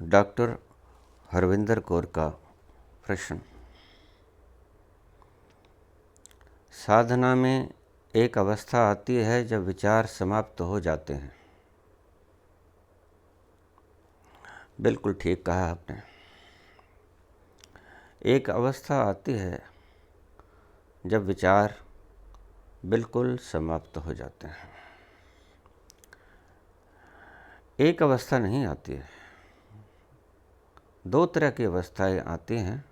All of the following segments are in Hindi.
डॉक्टर हरविंदर कौर का प्रश्न। साधना में एक अवस्था आती है जब विचार समाप्त हो जाते हैं। बिल्कुल ठीक कहा आपने। एक अवस्था आती है जब विचार बिल्कुल समाप्त हो जाते हैं। एक अवस्था नहीं आती है, दो तरह की अवस्थाएं आती हैं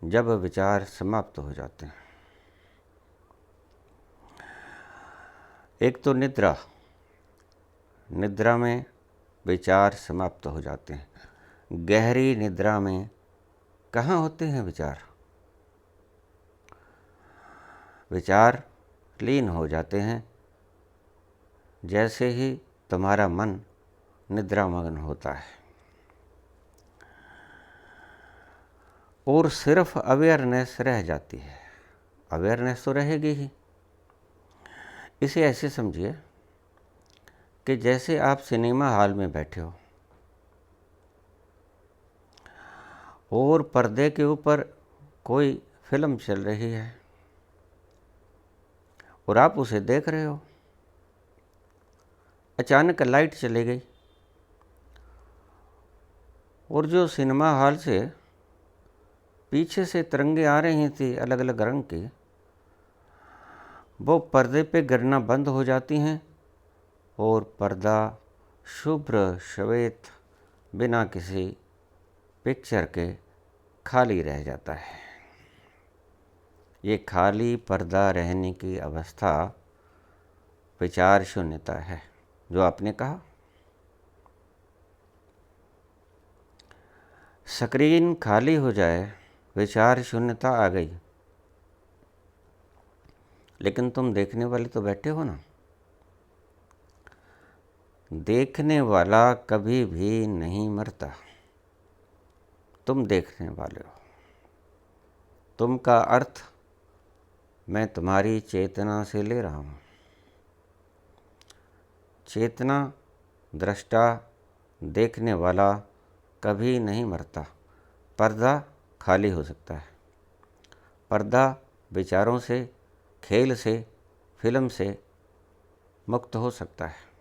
जब विचार समाप्त हो जाते हैं। एक तो निद्रा, निद्रा में विचार समाप्त हो जाते हैं। गहरी निद्रा में कहाँ होते हैं विचार? विचार लीन हो जाते हैं जैसे ही तुम्हारा मन निद्रामग्न होता है, और सिर्फ अवेयरनेस रह जाती है। अवेयरनेस तो रहेगी ही। इसे ऐसे समझिए कि जैसे आप सिनेमा हॉल में बैठे हो और पर्दे के ऊपर कोई फिल्म चल रही है और आप उसे देख रहे हो। अचानक लाइट चली गई और जो सिनेमा हॉल से पीछे से तरंगे आ रही थी अलग अलग रंग की, वो पर्दे पे गिरना बंद हो जाती हैं और पर्दा शुभ्र श्वेत बिना किसी पिक्चर के खाली रह जाता है। ये खाली पर्दा रहने की अवस्था विचार शून्यता है, जो आपने कहा। स्क्रीन खाली हो जाए, विचार शून्यता आ गई, लेकिन तुम देखने वाले तो बैठे हो ना। देखने वाला कभी भी नहीं मरता, तुम देखने वाले हो। तुम का अर्थ मैं तुम्हारी चेतना से ले रहा हूँ। चेतना, दृष्टा, देखने वाला कभी नहीं मरता। पर्दा खाली हो सकता है। पर्दा विचारों से, खेल से, फिल्म से मुक्त हो सकता है।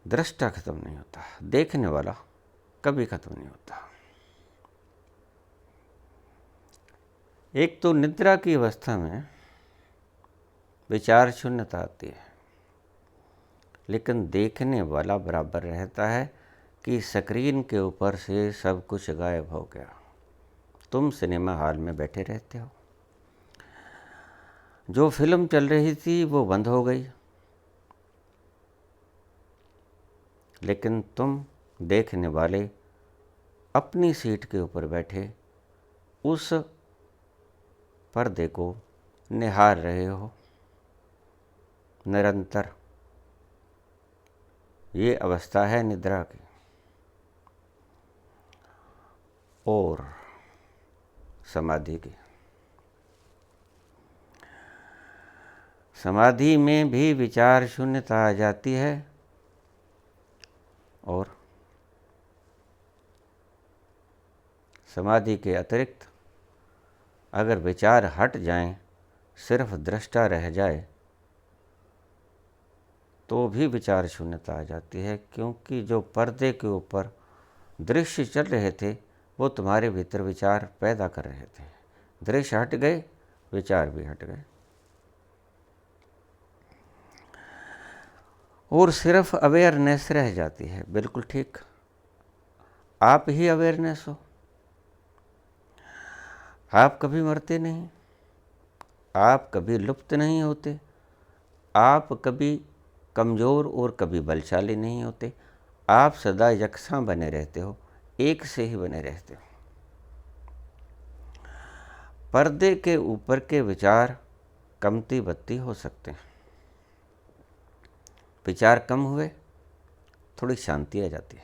दृष्टा खत्म नहीं होता, देखने वाला कभी खत्म नहीं होता। एक तो निद्रा की अवस्था में विचार शून्यता आती है, लेकिन देखने वाला बराबर रहता है कि स्क्रीन के ऊपर से सब कुछ गायब हो गया। तुम सिनेमा हॉल में बैठे रहते हो, जो फिल्म चल रही थी वो बंद हो गई, लेकिन तुम देखने वाले अपनी सीट के ऊपर बैठे उस पर्दे को निहार रहे हो निरंतर। ये अवस्था है निद्रा की। और समाधि की, समाधि में भी विचार शून्यता आ जाती है, और समाधि के अतिरिक्त अगर विचार हट जाएं, सिर्फ दृष्टा रह जाए, तो भी विचार शून्यता आ जाती है। क्योंकि जो पर्दे के ऊपर दृश्य चल रहे थे वो तुम्हारे भीतर विचार पैदा कर रहे थे। दृश्य हट गए, विचार भी हट गए, और सिर्फ अवेयरनेस रह जाती है। बिल्कुल ठीक, आप ही अवेयरनेस हो। आप कभी मरते नहीं, आप कभी लुप्त नहीं होते, आप कभी कमज़ोर और कभी बलशाली नहीं होते। आप सदा यकसां बने रहते हो, एक से ही बने रहते हो। पर्दे के ऊपर के विचार कमती बत्ती हो सकते हैं। विचार कम हुए, थोड़ी शांति आ जाती है।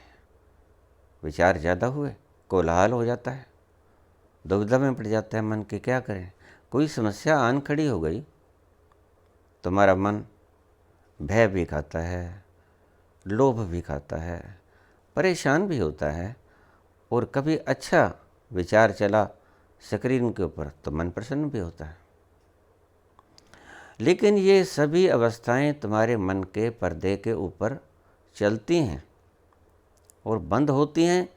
विचार ज़्यादा हुए, कोलाहल हो जाता है, दुविधा में पड़ जाता है मन कि क्या करें। कोई समस्या आन खड़ी हो गई, तुम्हारा मन भय भी खाता है, लोभ भी खाता है, परेशान भी होता है, और कभी अच्छा विचार चला स्क्रीन के ऊपर तो मन प्रसन्न भी होता है। लेकिन ये सभी अवस्थाएं तुम्हारे मन के पर्दे के ऊपर चलती हैं और बंद होती हैं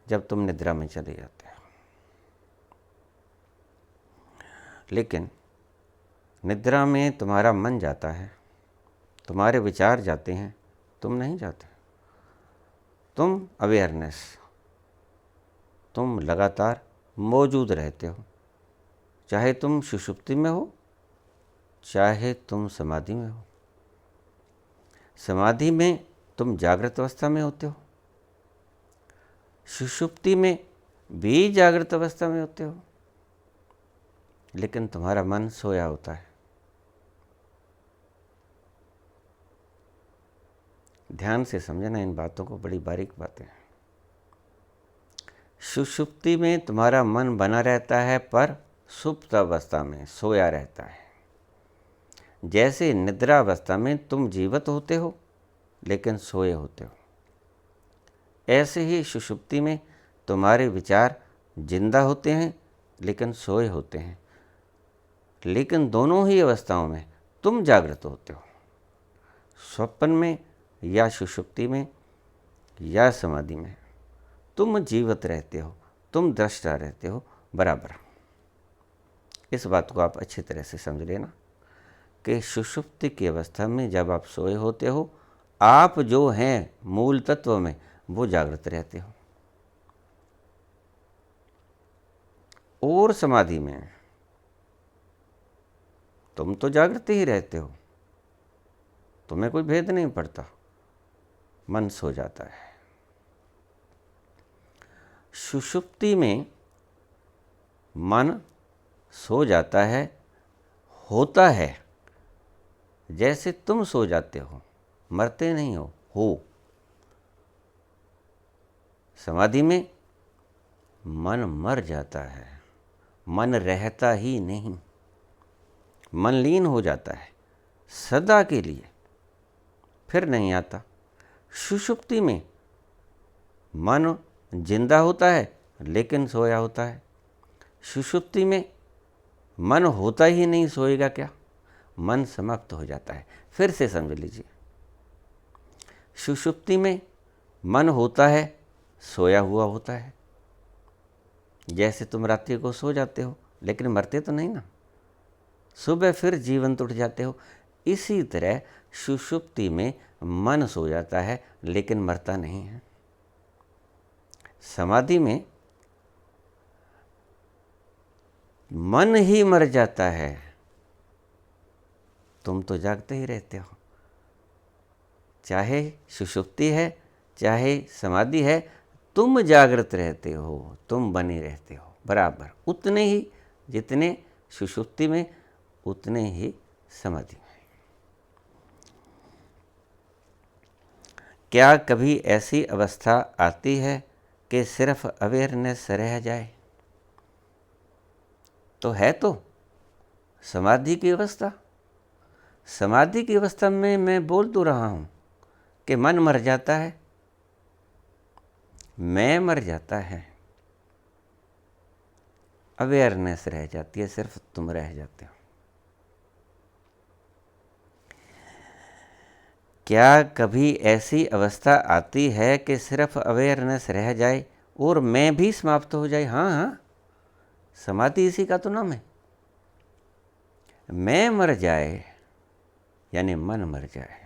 जब तुम निद्रा में चले जाते हो। लेकिन निद्रा में तुम्हारा मन जाता है, तुम्हारे विचार जाते हैं, तुम नहीं जाते। तुम अवेयरनेस, तुम लगातार मौजूद रहते हो, चाहे तुम सुषुप्ति में हो, चाहे तुम समाधि में हो। समाधि में तुम जागृत अवस्था में होते हो, सुषुप्ति में भी जागृत अवस्था में होते हो, लेकिन तुम्हारा मन सोया होता है। ध्यान से समझना इन बातों को, बड़ी बारीक बातें हैं। सुषुप्ति में तुम्हारा मन बना रहता है पर सुप्त अवस्था में सोया रहता है। जैसे निद्रा अवस्था में तुम जीवित होते हो लेकिन सोए होते हो, ऐसे ही सुषुप्ति में तुम्हारे विचार जिंदा होते हैं लेकिन सोए होते हैं। लेकिन दोनों ही अवस्थाओं में तुम जागृत होते हो, स्वप्न में या सुषुप्ति में या समाधि में तुम जीवित रहते हो, तुम दृष्टा रहते हो बराबर। इस बात को आप अच्छी तरह से समझ लेना कि सुषुप्ति की अवस्था में जब आप सोए होते हो, आप जो हैं मूल तत्व में वो जागृत रहते हो। और समाधि में तुम तो जागृत ही रहते हो, तुम्हें कोई भेद नहीं पड़ता, मन सो जाता है। सुषुप्ति में मन सो जाता है, होता है जैसे तुम सो जाते हो, मरते नहीं हो। समाधि में मन मर जाता है, मन रहता ही नहीं, मन लीन हो जाता है सदा के लिए, फिर नहीं आता। सुषुप्ति में मन जिंदा होता है लेकिन सोया होता है। सुषुप्ति में मन होता ही नहीं, सोएगा क्या, मन समाप्त हो जाता है। फिर से समझ लीजिए, सुषुप्ति में मन होता है, सोया हुआ होता है। जैसे तुम रात्रि को सो जाते हो लेकिन मरते तो नहीं ना, सुबह फिर जीवंत उठ जाते हो। इसी तरह सुषुप्ति में मन सो जाता है लेकिन मरता नहीं है। समाधि में मन ही मर जाता है, तुम तो जागते ही रहते हो। चाहे सुषुप्ति है चाहे समाधि है, तुम जागृत रहते हो, तुम बने रहते हो बराबर, उतने ही जितने सुषुप्ति में उतने ही समाधि में। क्या कभी ऐसी अवस्था आती है कि सिर्फ अवेयरनेस रह जाए? तो है तो समाधि की अवस्था। समाधि की अवस्था में मैं बोल तो रहा हूँ कि मन मर जाता है, मैं मर जाता है, अवेयरनेस रह जाती है, सिर्फ तुम रह जाते हो। क्या कभी ऐसी अवस्था आती है कि सिर्फ अवेयरनेस रह जाए और मैं भी समाप्त हो जाए? हाँ हाँ, समाधि इसी का तो नाम है। मैं मर जाए यानी मन मर जाए।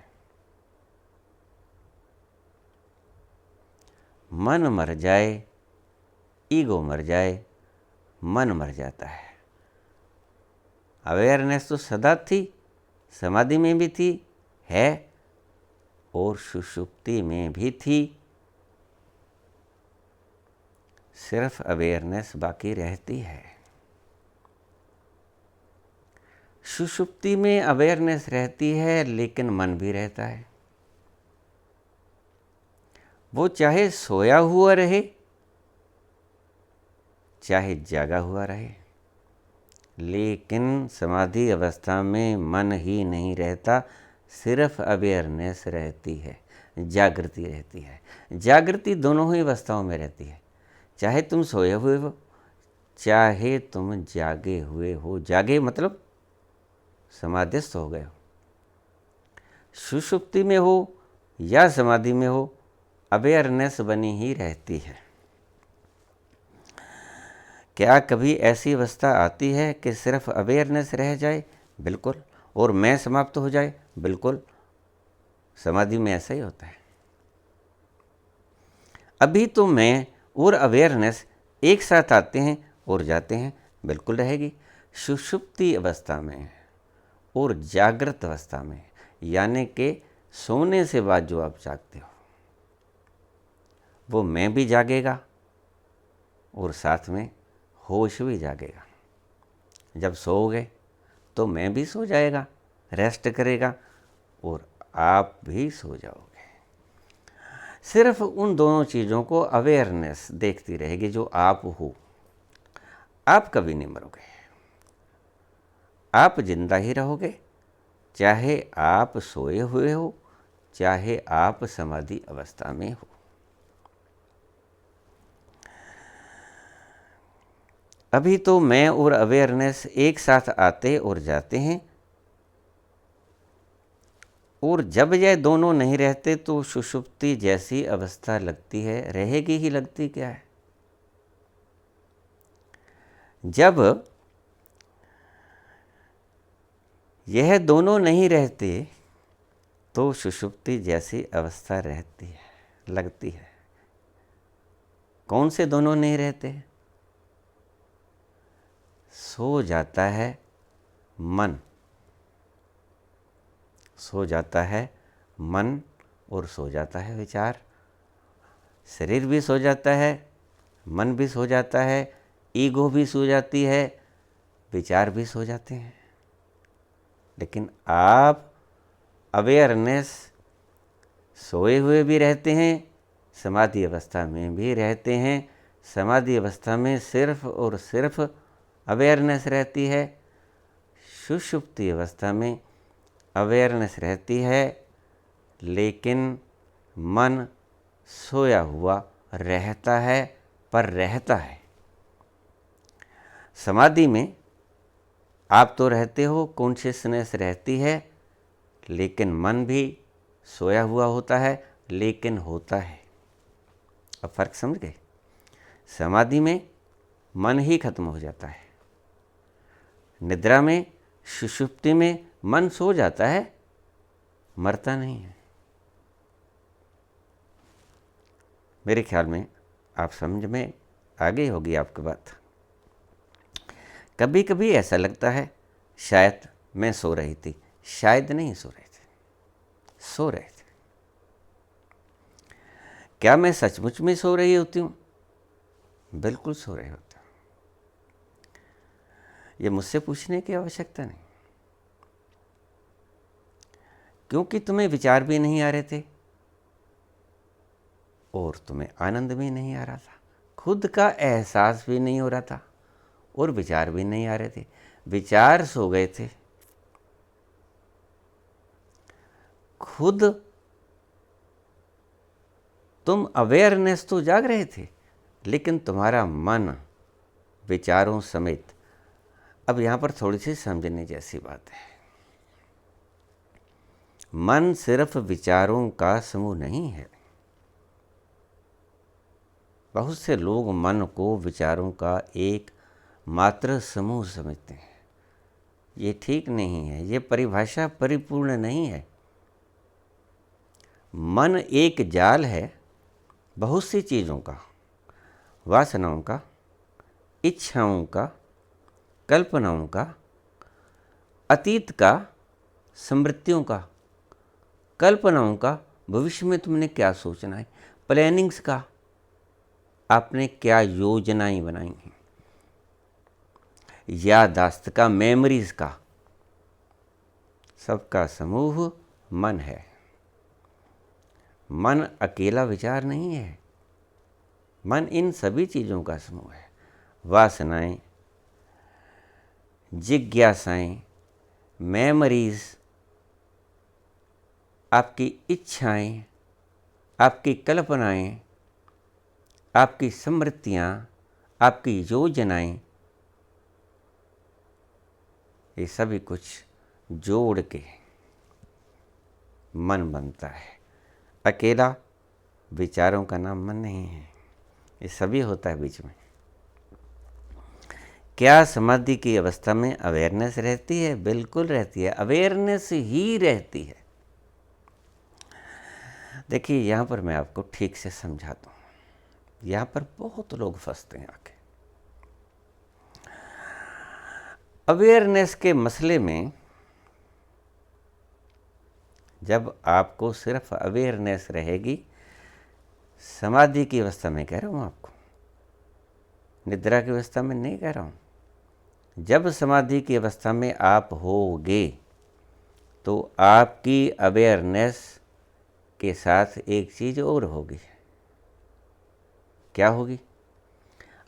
मन मर जाए, ईगो मर जाए, मन मर जाता है। अवेयरनेस तो सदा थी, समाधि में भी थी, है, और सुषुप्ति में भी थी। सिर्फ अवेयरनेस बाकी रहती है। सुषुप्ति में अवेयरनेस रहती है लेकिन मन भी रहता है। वो चाहे सोया हुआ रहे चाहे जागा हुआ रहे, लेकिन समाधि अवस्था में मन ही नहीं रहता, सिर्फ अवेयरनेस रहती है, जागृति रहती है। जागृति दोनों ही अवस्थाओं में रहती है, चाहे तुम सोए हुए हो, चाहे तुम जागे हुए हो। जागे मतलब समाधिस्थ हो गए हो, सुषुप्ति में हो या समाधि में हो, अवेयरनेस बनी ही रहती है। क्या कभी ऐसी अवस्था आती है कि सिर्फ अवेयरनेस रह जाए? बिल्कुल। और मैं समाप्त हो जाए? बिल्कुल। समाधि में ऐसा ही होता है। अभी तो मैं और अवेयरनेस एक साथ आते हैं और जाते हैं, बिल्कुल रहेगी। सुषुप्ति अवस्था में और जागृत अवस्था में, यानी कि सोने से बाद जो आप जागते हो, वो मैं भी जागेगा और साथ में होश भी जागेगा। जब सोओगे तो मैं भी सो जाएगा, रेस्ट करेगा, और आप भी सो जाओगे। सिर्फ उन दोनों चीज़ों को अवेयरनेस देखती रहेगी जो आप हो। आप कभी नहीं मरोगे, आप जिंदा ही रहोगे, चाहे आप सोए हुए हो, चाहे आप समाधि अवस्था में हो। अभी तो मैं और अवेयरनेस एक साथ आते और जाते हैं, और जब यह दोनों नहीं रहते तो सुषुप्ति जैसी अवस्था लगती है, रहेगी ही। लगती क्या है? जब यह दोनों नहीं रहते तो सुषुप्ति जैसी अवस्था रहती है, लगती है। कौन से दोनों नहीं रहते? सो जाता है मन, सो जाता है मन और सो जाता है विचार। शरीर भी सो जाता है, मन भी सो जाता है, ईगो भी सो जाती है, विचार भी सो जाते हैं। लेकिन आप अवेयरनेस सोए हुए भी रहते हैं, समाधि अवस्था में भी रहते हैं। समाधि अवस्था में सिर्फ और सिर्फ अवेयरनेस रहती है, सुषुप्ति अवस्था में अवेयरनेस रहती है, लेकिन मन सोया हुआ रहता है, पर रहता है। समाधि में आप तो रहते हो, कॉन्शियसनेस रहती है, लेकिन मन भी सोया हुआ होता है, लेकिन होता है। अब फर्क समझ गए? समाधि में मन ही खत्म हो जाता है, निद्रा में, सुषुप्ति में मन सो जाता है, मरता नहीं है। मेरे ख्याल में आप समझ में आ गई होगी आपकी बात। कभी कभी ऐसा लगता है शायद मैं सो रही थी। शायद नहीं सो रहे थे, सो रहे थे। क्या मैं सचमुच में सो रही होती हूँ? बिल्कुल सो रहे होते। ये मुझसे पूछने की आवश्यकता नहीं, क्योंकि तुम्हें विचार भी नहीं आ रहे थे और तुम्हें आनंद भी नहीं आ रहा था, खुद का एहसास भी नहीं हो रहा था और विचार भी नहीं आ रहे थे। विचार सो गए थे, खुद तुम अवेयरनेस तो जाग रहे थे, लेकिन तुम्हारा मन विचारों समेत। अब यहाँ पर थोड़ी सी समझने जैसी बात है। मन सिर्फ विचारों का समूह नहीं है। बहुत से लोग मन को विचारों का एक मात्र समूह समझते हैं। ये ठीक नहीं है, ये परिभाषा परिपूर्ण नहीं है। मन एक जाल है बहुत सी चीज़ों का, वासनाओं का, इच्छाओं का, कल्पनाओं का, अतीत का, स्मृतियों का, कल्पनाओं का, भविष्य में तुमने क्या सोचना है, प्लानिंग्स का, आपने क्या योजनाएं बनाई हैं, याददाश्त का, मेमोरीज का, सबका समूह मन है। मन अकेला विचार नहीं है, मन इन सभी चीज़ों का समूह है। वासनाएं, जिज्ञासाएं, मेमोरीज, आपकी इच्छाएं, आपकी कल्पनाएं, आपकी स्मृतियाँ, आपकी योजनाएं, ये सभी कुछ जोड़ के मन बनता है। अकेला विचारों का नाम मन नहीं है, ये सभी होता है बीच में। क्या समाधि की अवस्था में अवेयरनेस रहती है? बिल्कुल रहती है, अवेयरनेस ही रहती है। देखिए, यहाँ पर मैं आपको ठीक से समझाता हूँ। यहाँ पर बहुत लोग फंसते हैं आके। अवेयरनेस के मसले में जब आपको सिर्फ अवेयरनेस रहेगी, समाधि की अवस्था में कह रहा हूँ आपको, निद्रा की अवस्था में नहीं कह रहा हूँ। जब समाधि की अवस्था में आप होगे तो आपकी अवेयरनेस के साथ एक चीज़ और होगी। क्या होगी?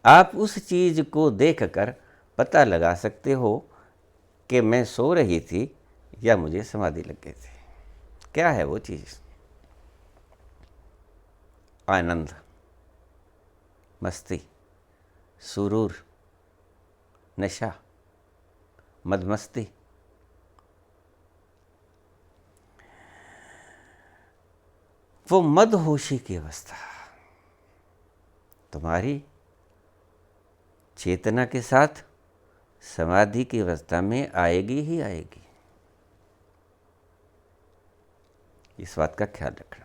आप उस चीज़ को देखकर पता लगा सकते हो कि मैं सो रही थी या मुझे समाधि लग गई थी। क्या है वो चीज़? आनंद, मस्ती, सुरूर, नशा, मदमस्ती। वो मदहोशी की अवस्था तुम्हारी चेतना के साथ समाधि की अवस्था में आएगी ही आएगी। इस बात का ख्याल रखना।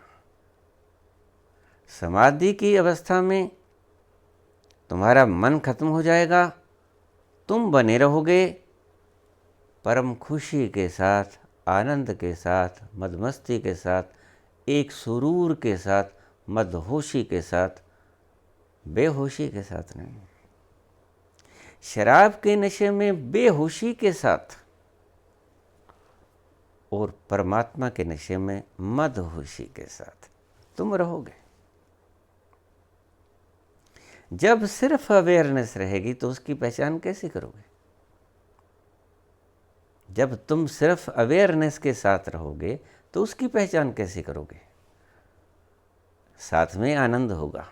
समाधि की अवस्था में तुम्हारा मन खत्म हो जाएगा, तुम बने रहोगे परम खुशी के साथ, आनंद के साथ, मदमस्ती के साथ, एक सुरूर के साथ, मदहोशी के साथ, बेहोशी के साथ नहीं। शराब के नशे में बेहोशी के साथ और परमात्मा के नशे में मदहोशी के साथ तुम रहोगे। जब सिर्फ अवेयरनेस रहेगी तो उसकी पहचान कैसे करोगे? जब तुम सिर्फ अवेयरनेस के साथ रहोगे तो उसकी पहचान कैसे करोगे? साथ में आनंद होगा,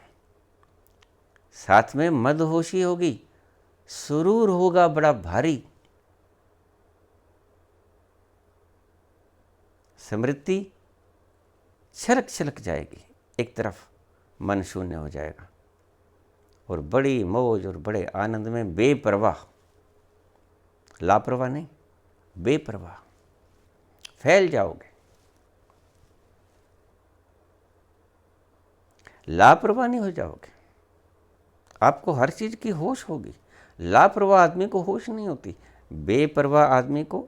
साथ में मदहोशी होगी, सुरूर होगा बड़ा भारी, स्मृति छलक छलक जाएगी, एक तरफ मन शून्य हो जाएगा और बड़ी मौज और बड़े आनंद में बेपरवाह, लापरवाह नहीं, बेपरवाह फैल जाओगे। लापरवाह नहीं हो जाओगे, आपको हर चीज़ की होश होगी। लापरवाह आदमी को होश नहीं होती, बेपरवाह आदमी को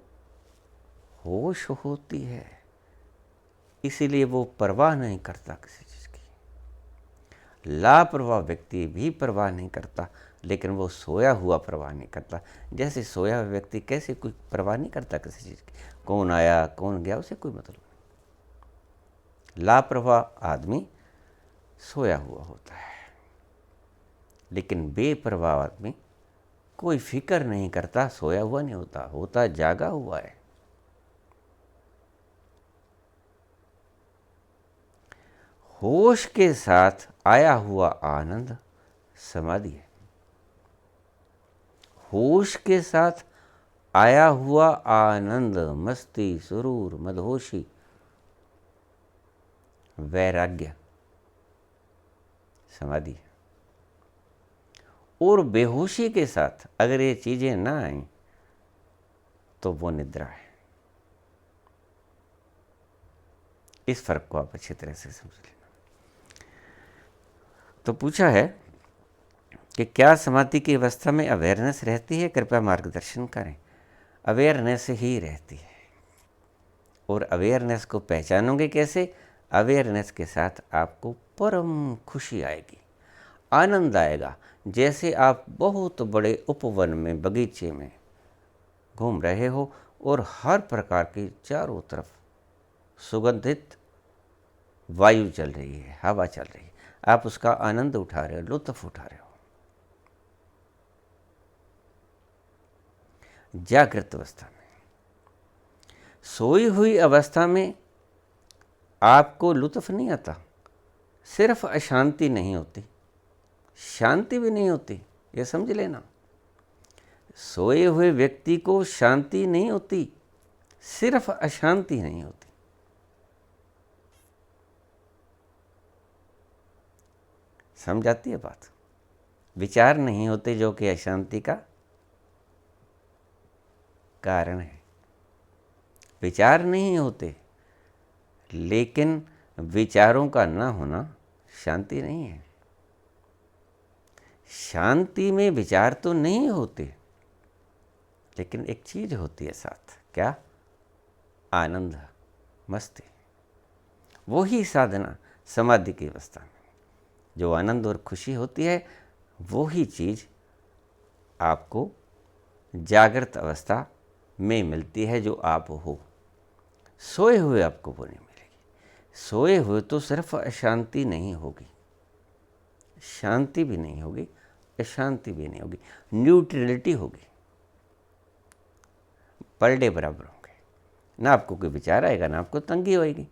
होश होती है। इसीलिए वो परवाह नहीं करता किसी चीज़ की। लापरवाह व्यक्ति भी परवाह नहीं करता, लेकिन वो सोया हुआ परवाह नहीं करता। जैसे सोया हुआ व्यक्ति कैसे कोई परवाह नहीं करता किसी चीज़ की, कौन आया कौन गया उसे कोई मतलब नहीं। लापरवाह आदमी सोया हुआ होता है, लेकिन बेपरवाह आदमी कोई फिक्र नहीं करता, सोया हुआ नहीं होता, होता जागा हुआ है। होश के साथ आया हुआ आनंद समाधि है। होश के साथ आया हुआ आनंद, मस्ती, सुरूर, मदहोशी, वैराग्य समाधि है। और बेहोशी के साथ अगर ये चीजें ना आए तो वो निद्रा है। इस फर्क को आप अच्छी तरह से समझ लेना। तो पूछा है कि क्या समाधि की अवस्था में अवेयरनेस रहती है? कृपया मार्गदर्शन करें। अवेयरनेस ही रहती है। और अवेयरनेस को पहचानोगे कैसे? अवेयरनेस के साथ आपको परम खुशी आएगी, आनंद आएगा। जैसे आप बहुत बड़े उपवन में, बगीचे में घूम रहे हो और हर प्रकार की चारों तरफ सुगंधित वायु चल रही है, हवा चल रही है, आप उसका आनंद उठा रहे हो, लुत्फ उठा रहे हो। जागृत अवस्था में, सोई हुई अवस्था में आपको लुत्फ़ नहीं आता, सिर्फ अशांति नहीं होती, शांति भी नहीं होती, ये समझ लेना। सोए हुए व्यक्ति को शांति नहीं होती, सिर्फ अशांति नहीं होती। समझ आती है बात? विचार नहीं होते जो कि अशांति का कारण है। विचार नहीं होते, लेकिन विचारों का ना होना शांति नहीं है। शांति में विचार तो नहीं होते, लेकिन एक चीज होती है साथ, क्या? आनंद, मस्ती। वो ही साधना समाधि की अवस्था में जो आनंद और खुशी होती है, वो ही चीज आपको जागृत अवस्था में मिलती है जो आप हो। सोए हुए आपको वो नहीं मिलेगी। सोए हुए तो सिर्फ अशांति नहीं होगी, शांति भी नहीं होगी, अशांति भी नहीं होगी, न्यूट्रलिटी होगी। पर डे बराबर होंगे, ना आपको कोई विचार आएगा ना आपको तंगी होएगी।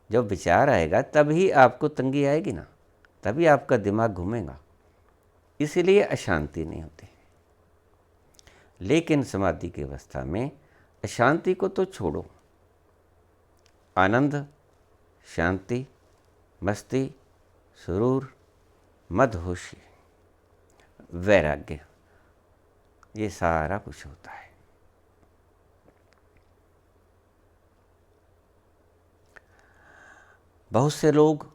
जब विचार आएगा तभी आपको तंगी आएगी ना, तभी आपका दिमाग घूमेगा, इसीलिए अशांति नहीं होती। लेकिन समाधि की अवस्था में अशांति को तो छोड़ो, आनंद, शांति, मस्ती, सुरूर, मदहोशी, वैराग्य, ये सारा कुछ होता है। बहुत से लोग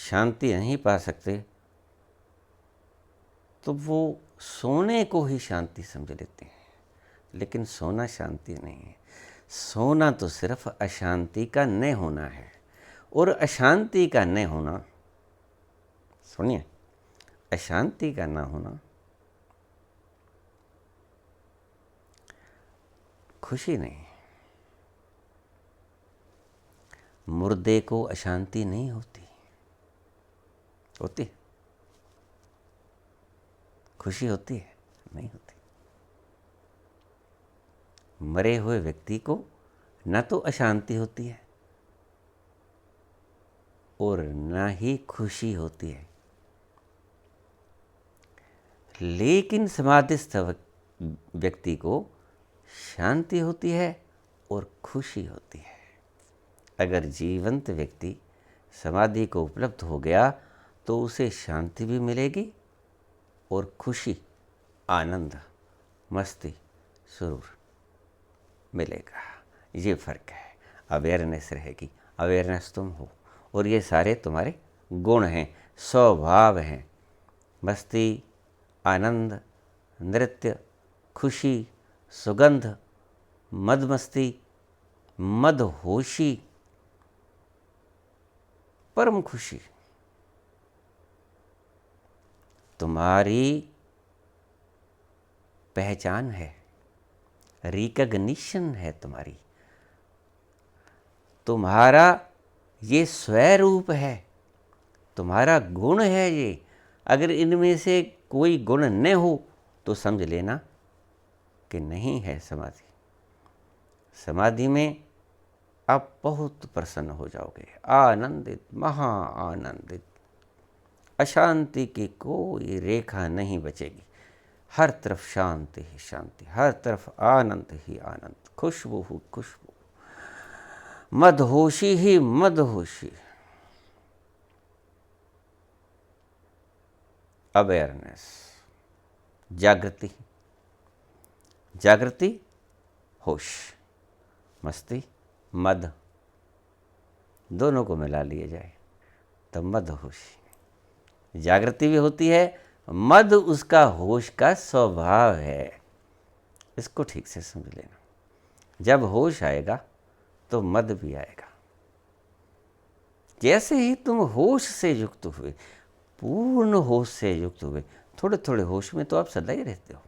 शांति नहीं पा सकते तो वो सोने को ही शांति समझ लेते हैं, लेकिन सोना शांति नहीं है। सोना तो सिर्फ अशांति का न होना है, और अशांति का न होना, सुनिए, अशांति का ना होना खुशी नहीं। मुर्दे को अशांति नहीं होती, होती खुशी होती है? नहीं होती। मरे हुए व्यक्ति को न तो अशांति होती है और न ही खुशी होती है, लेकिन समाधिस्थ व्यक्ति को शांति होती है और खुशी होती है। अगर जीवंत व्यक्ति समाधि को उपलब्ध हो गया तो उसे शांति भी मिलेगी और खुशी, आनंद, मस्ती, सुरूर मिलेगा। ये फर्क है। अवेयरनेस रहेगी, अवेयरनेस तुम हो, और ये सारे तुम्हारे गुण हैं, स्वभाव हैं। मस्ती, आनंद, नृत्य, खुशी, सुगंध, मदमस्ती, मदहोशी, परम खुशी तुम्हारी पहचान है, रिकग्निशन है तुम्हारी, तुम्हारा ये स्वरूप है, तुम्हारा गुण है ये। अगर इनमें से कोई गुण न हो तो समझ लेना कि नहीं है समाधि। समाधि में आप बहुत प्रसन्न हो जाओगे, आनंदित, महा आनंदित, अशांति की कोई रेखा नहीं बचेगी। हर तरफ शांति ही शांति, हर तरफ आनंद ही आनंद, खुशबू ही खुशबू, मदहोशी ही मदहोशी। अवेयरनेस, जागृति, जागृति, होश, मस्ती, मद, दोनों को मिला लिए जाए तो मदहोशी। जागृति भी होती है, मद उसका होश का स्वभाव है। इसको ठीक से समझ लेना। जब होश आएगा तो मद भी आएगा। जैसे ही तुम होश से युक्त हुए, पूर्ण होश से युक्त हुए, थोड़े थोड़े होश में तो आप सदा ही रहते हो।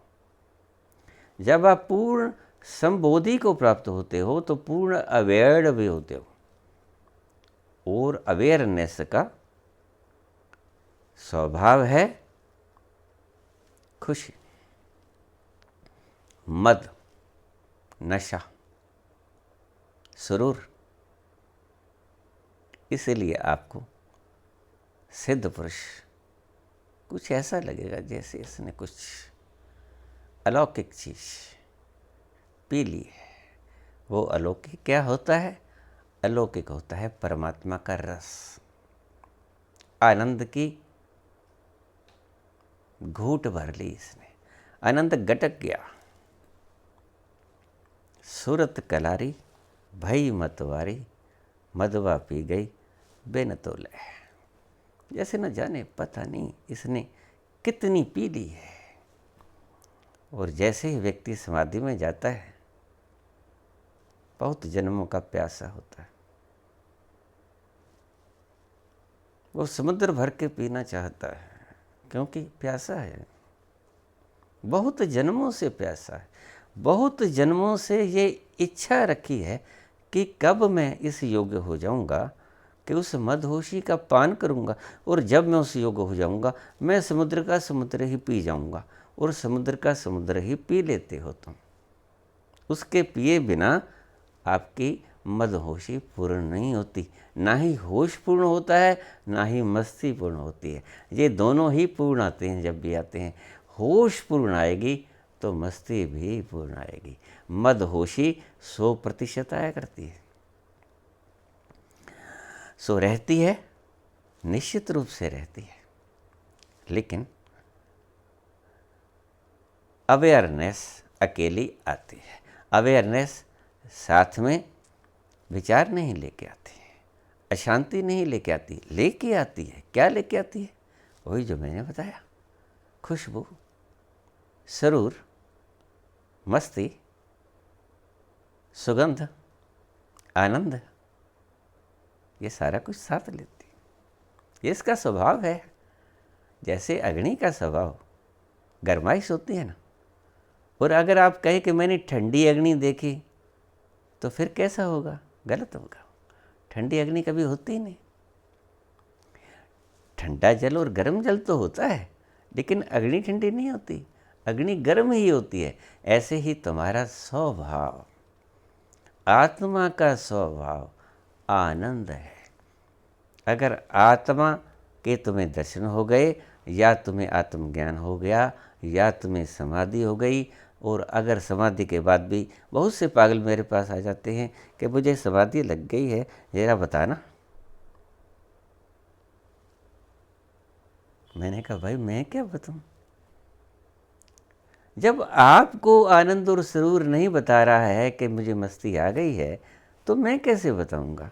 जब आप पूर्ण संबोधि को प्राप्त होते हो तो पूर्ण अवेयर भी होते हो, और अवेयरनेस का स्वभाव है खुशी, मद, नशा, सुरूर, इसीलिए आपको सिद्ध पुरुष कुछ ऐसा लगेगा जैसे इसने कुछ अलौकिक चीज़ पी ली है। वो अलौकिक क्या होता है? अलौकिक होता है परमात्मा का रस। आनंद की घूंट भर ली इसने, आनंद गटक गया। सूरत कलारी भई मतवारी, मदवा पी गई बेन तोले। जैसे न जाने पता नहीं इसने कितनी पी ली है। और जैसे ही व्यक्ति समाधि में जाता है, बहुत जन्मों का प्यासा होता है। वो समुद्र भर के पीना चाहता है, क्योंकि प्यासा है, बहुत जन्मों से प्यासा है। बहुत जन्मों से ये इच्छा रखी है कि कब मैं इस योग्य हो जाऊंगा कि उस मदहोशी का पान करूंगा, और जब मैं उस योग्य हो जाऊंगा मैं समुद्र का समुद्र ही पी जाऊंगा। और समुद्र का समुद्र ही पी लेते हो तुम। उसके पिए बिना आपकी मदहोशी पूर्ण नहीं होती। ना ही होश पूर्ण होता है, ना ही मस्ती पूर्ण होती है। ये दोनों ही पूर्ण आते हैं। जब भी आते हैं, होश पूर्ण आएगी तो मस्ती भी पूर्ण आएगी। मदहोशी 100% आया करती है। सो रहती है, निश्चित रूप से रहती है, लेकिन अवेयरनेस अकेली आती है। अवेयरनेस साथ में विचार नहीं लेके आती है, अशांति नहीं लेके आती, लेके आती है। क्या लेके आती है? वही जो मैंने बताया, खुशबू, सरूर, मस्ती, सुगंध, आनंद, ये सारा कुछ साथ लेती है। ये इसका स्वभाव है। जैसे अग्नि का स्वभाव गरमाइश होती है ना, और अगर आप कहें कि मैंने ठंडी अग्नि देखी, तो फिर कैसा होगा? गलत होगा। ठंडी अग्नि कभी होती ही नहीं। ठंडा जल और गर्म जल तो होता है, लेकिन अग्नि ठंडी नहीं होती, अग्नि गर्म ही होती है। ऐसे ही तुम्हारा स्वभाव, आत्मा का स्वभाव आनंद है। अगर आत्मा के तुम्हें दर्शन हो गए, या तुम्हें आत्मज्ञान हो गया, या तुम्हें समाधि हो गई, और अगर समाधि के बाद भी बहुत से पागल मेरे पास आ जाते हैं कि मुझे समाधि लग गई है, जरा बताना। मैंने कहा भाई मैं क्या बताऊं? जब आपको आनंद और सुरूर नहीं बता रहा है कि मुझे मस्ती आ गई है, तो मैं कैसे बताऊंगा?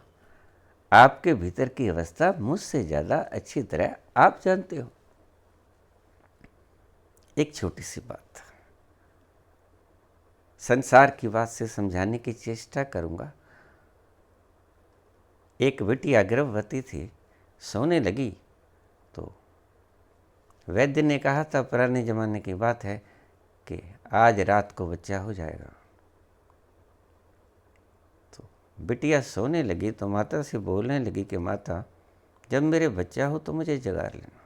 आपके भीतर की अवस्था मुझसे ज़्यादा अच्छी तरह आप जानते हो। एक छोटी सी बात संसार की बात से समझाने की चेष्टा करूंगा। एक बिटिया गर्भवती थी, सोने लगी तो वैद्य ने कहा था, पुराने ज़माने की बात है, कि आज रात को बच्चा हो जाएगा। तो बिटिया सोने लगी तो माता से बोलने लगी कि माता, जब मेरे बच्चा हो तो मुझे जगा लेना।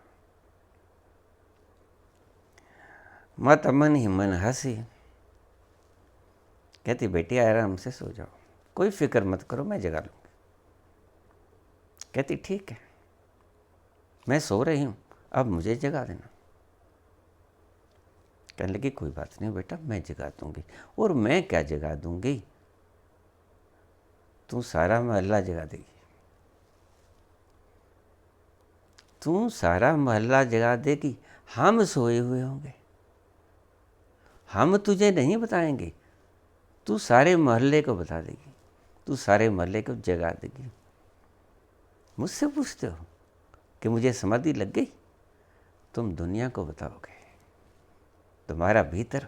माता मन ही मन हंसी, कहती बेटी आराम से सो जाओ, कोई फिक्र मत करो, मैं जगा लूँगी। कहती ठीक है, मैं सो रही हूँ, अब मुझे जगा देना। कहने लगी कोई बात नहीं बेटा, मैं जगा दूँगी। और मैं क्या जगा दूँगी, तू सारा मोहल्ला जगा देगी। तू सारा मोहल्ला जगा देगी, हम सोए हुए होंगे, हम तुझे नहीं बताएंगे, तू सारे मोहल्ले को बता देगी, तू सारे मोहल्ले को जगा देगी। मुझसे पूछते हो कि मुझे समाधि लग गई? तुम दुनिया को बताओगे। तुम्हारा भीतर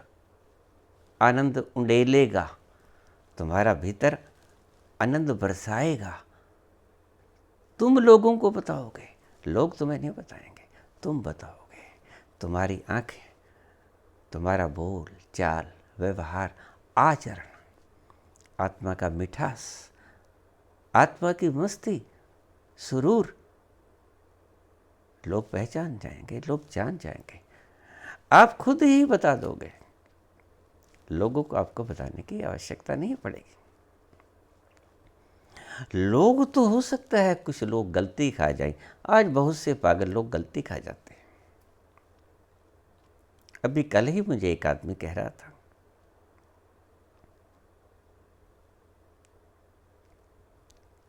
आनंद उंडेलेगा, तुम्हारा भीतर आनंद बरसाएगा। तुम लोगों को बताओगे, लोग तुम्हें नहीं बताएंगे, तुम बताओगे। तुम्हारी आंखें, तुम्हारा बोल चाल, व्यवहार, आचरण, आत्मा का मिठास, आत्मा की मस्ती, सुरूर, लोग पहचान जाएंगे, लोग जान जाएंगे। आप खुद ही बता दोगे, लोगों को आपको बताने की आवश्यकता नहीं पड़ेगी। लोग तो हो सकता है कुछ लोग गलती खा जाए, आज बहुत से पागल लोग गलती खा जाते हैं। अभी कल ही मुझे एक आदमी कह रहा था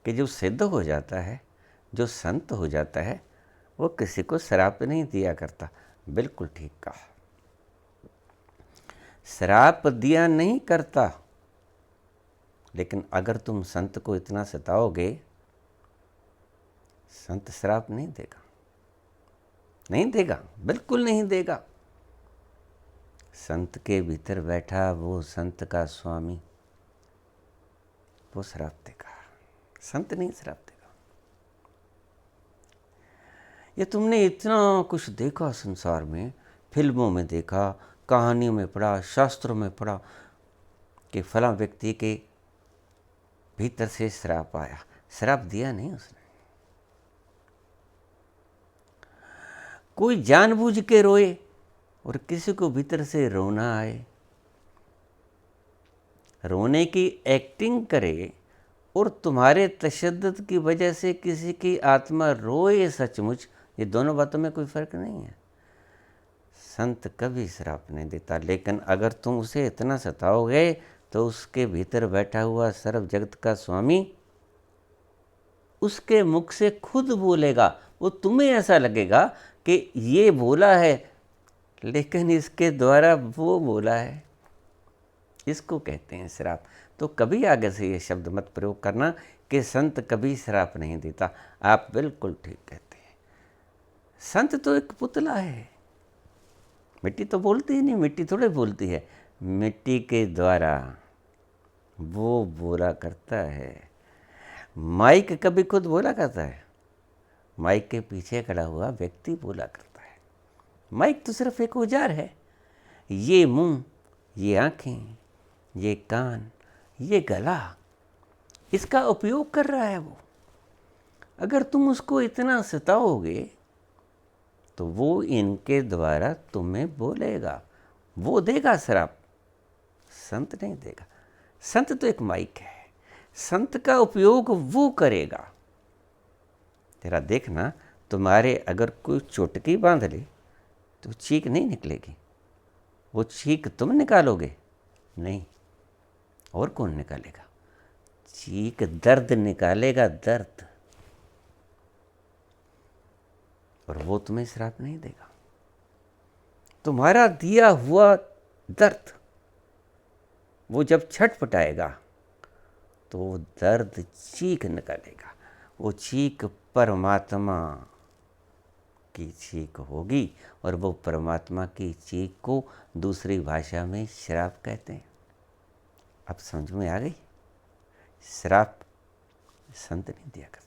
कि जो सिद्ध हो जाता है, जो संत हो जाता है, वो किसी को श्राप नहीं दिया करता। बिल्कुल ठीक कहा, श्राप दिया नहीं करता, लेकिन अगर तुम संत को इतना सताओगे, संत श्राप नहीं देगा, नहीं देगा, बिल्कुल नहीं देगा। संत के भीतर बैठा वो संत का स्वामी, वो श्राप देगा, संत नहीं श्राप देगा। ये तुमने इतना कुछ देखा संसार में, फिल्मों में देखा, कहानियों में पढ़ा, शास्त्रों में पढ़ा कि फला व्यक्ति के भीतर से श्राप आया। श्राप दिया नहीं उसने। कोई जानबूझ के रोए और किसी को भीतर से रोना आए, रोने की एक्टिंग करे और तुम्हारे तशद्दुद की वजह से किसी की आत्मा रोए सचमुच, ये दोनों बातों में कोई फर्क नहीं है। संत कभी श्राप नहीं देता, लेकिन अगर तुम उसे इतना सताओगे तो उसके भीतर बैठा हुआ सर्व जगत का स्वामी उसके मुख से खुद बोलेगा। वो तुम्हें ऐसा लगेगा कि ये बोला है, लेकिन इसके द्वारा वो बोला है। इसको कहते हैं श्राप। तो कभी आगे से ये शब्द मत प्रयोग करना कि संत कभी श्राप नहीं देता। आप बिल्कुल ठीक कहते हैं। संत तो एक पुतला है, मिट्टी तो बोलती ही नहीं, मिट्टी थोड़े बोलती है। मिट्टी के द्वारा वो बोला करता है। माइक कभी खुद बोला करता है? माइक के पीछे खड़ा हुआ व्यक्ति बोला करता है। माइक तो सिर्फ एक औजार है। ये मुंह, ये आँखें, ये कान, ये गला, इसका उपयोग कर रहा है वो। अगर तुम उसको इतना सताओगे तो वो इनके द्वारा तुम्हें बोलेगा, वो देगा श्राप, संत नहीं देगा। संत तो एक माइक है, संत का उपयोग वो करेगा। तेरा देखना, तुम्हारे अगर कोई चुटकी बांध ले तो चीख नहीं निकलेगी, वो चीख तुम निकालोगे नहीं, और कौन निकालेगा? चीख दर्द निकालेगा, दर्द, और वो तुम्हें श्राप नहीं देगा। तुम्हारा दिया हुआ दर्द वो जब छटपटाएगा तो वो दर्द चीख निकालेगा। वो चीख परमात्मा की चीख होगी, और वो परमात्मा की चीख को दूसरी भाषा में श्राप कहते हैं। अब समझ में आ गई? श्राप संत नहीं दिया करता।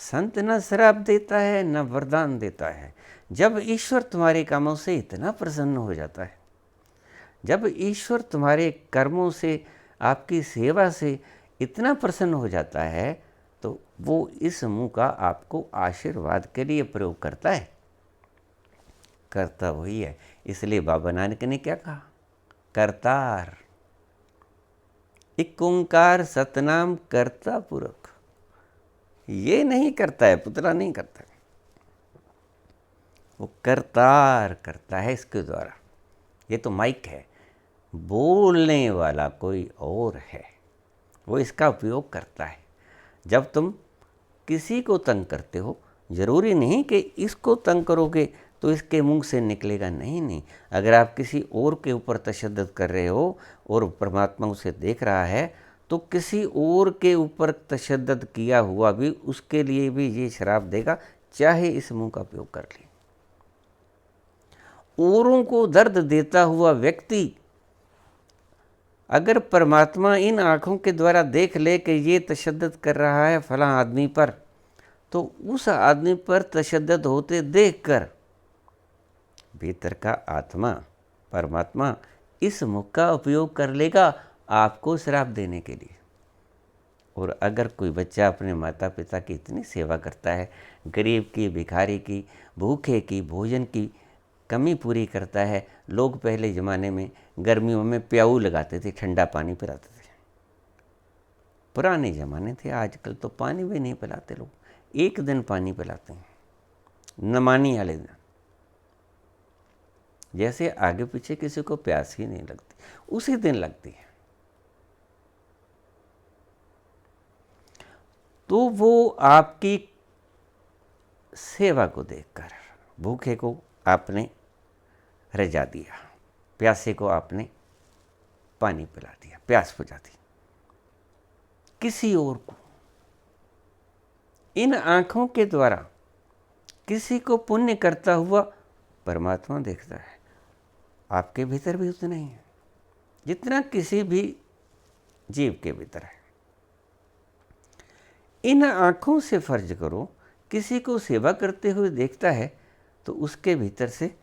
संत न श्राप देता है न वरदान देता है। जब ईश्वर तुम्हारे कामों से इतना प्रसन्न हो जाता है, जब ईश्वर तुम्हारे कर्मों से, आपकी सेवा से इतना प्रसन्न हो जाता है, तो वो इस मुंह का आपको आशीर्वाद के लिए प्रयोग करता है। करता वही है। इसलिए बाबा नानक ने क्या कहा? करतार, एक ओंकार सतनाम करता पुरख। ये नहीं करता है, पुतला नहीं करता है, वो करतार करता है इसके द्वारा। ये तो माइक है, बोलने वाला कोई और है, वो इसका उपयोग करता है। जब तुम किसी को तंग करते हो, ज़रूरी नहीं कि इसको तंग करोगे तो इसके मुंह से निकलेगा, नहीं नहीं। अगर आप किसी और के ऊपर तशद्दुद कर रहे हो और परमात्मा उसे देख रहा है, तो किसी और के ऊपर तशद्दुद किया हुआ भी उसके लिए भी ये श्राप देगा, चाहे इस मुंह का उपयोग कर ले। औरों को दर्द देता हुआ व्यक्ति अगर परमात्मा इन आँखों के द्वारा देख ले कि ये तशद्दुद कर रहा है फला आदमी पर, तो उस आदमी पर तशद्दुद होते देखकर भीतर का आत्मा परमात्मा इस मुख का उपयोग कर लेगा आपको श्राप देने के लिए। और अगर कोई बच्चा अपने माता पिता की इतनी सेवा करता है, गरीब की, भिखारी की, भूखे की, भोजन की कमी पूरी करता है। लोग पहले ज़माने में गर्मियों में प्याऊ लगाते थे, ठंडा पानी पिलाते थे। पुराने ज़माने थे, आजकल तो पानी भी नहीं पिलाते लोग, एक दिन पानी पिलाते हैं, नमानी वाले दिन। जैसे आगे पीछे किसी को प्यास ही नहीं लगती, उसी दिन लगती है। तो वो आपकी सेवा को देखकर भूखे को आपने रजा दिया, प्यासे को आपने पानी पिला दिया, प्यास बुझा दी। किसी और को इन आँखों के द्वारा किसी को पुण्य करता हुआ परमात्मा देखता है। आपके भीतर भी उतना ही है जितना किसी भी जीव के भीतर है। इन आँखों से फर्ज करो किसी को सेवा करते हुए देखता है तो उसके भीतर से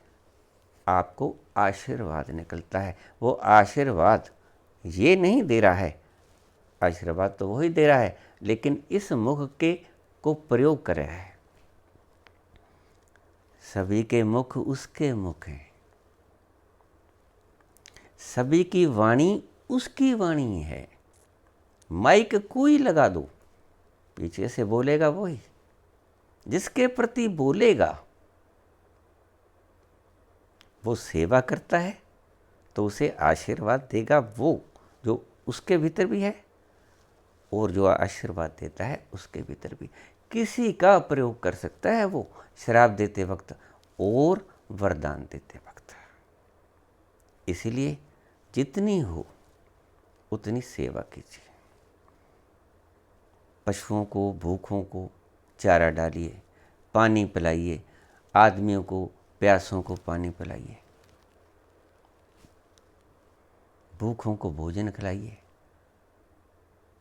आपको आशीर्वाद निकलता है। वो आशीर्वाद ये नहीं दे रहा है, आशीर्वाद तो वही दे रहा है, लेकिन इस मुख के को प्रयोग कर रहा है। सभी के मुख उसके मुख हैं, सभी की वाणी उसकी वाणी है। माइक कोई लगा दो, पीछे से बोलेगा वही। जिसके प्रति बोलेगा वो सेवा करता है तो उसे आशीर्वाद देगा वो जो उसके भीतर भी है, और जो आशीर्वाद देता है उसके भीतर भी। किसी का प्रयोग कर सकता है वो श्राप देते वक्त और वरदान देते वक्त। इसीलिए जितनी हो उतनी सेवा कीजिए। पशुओं को, भूखों को चारा डालिए, पानी पिलाइए, आदमियों को, प्यासों को पानी पिलाइए, भूखों को भोजन खिलाइए।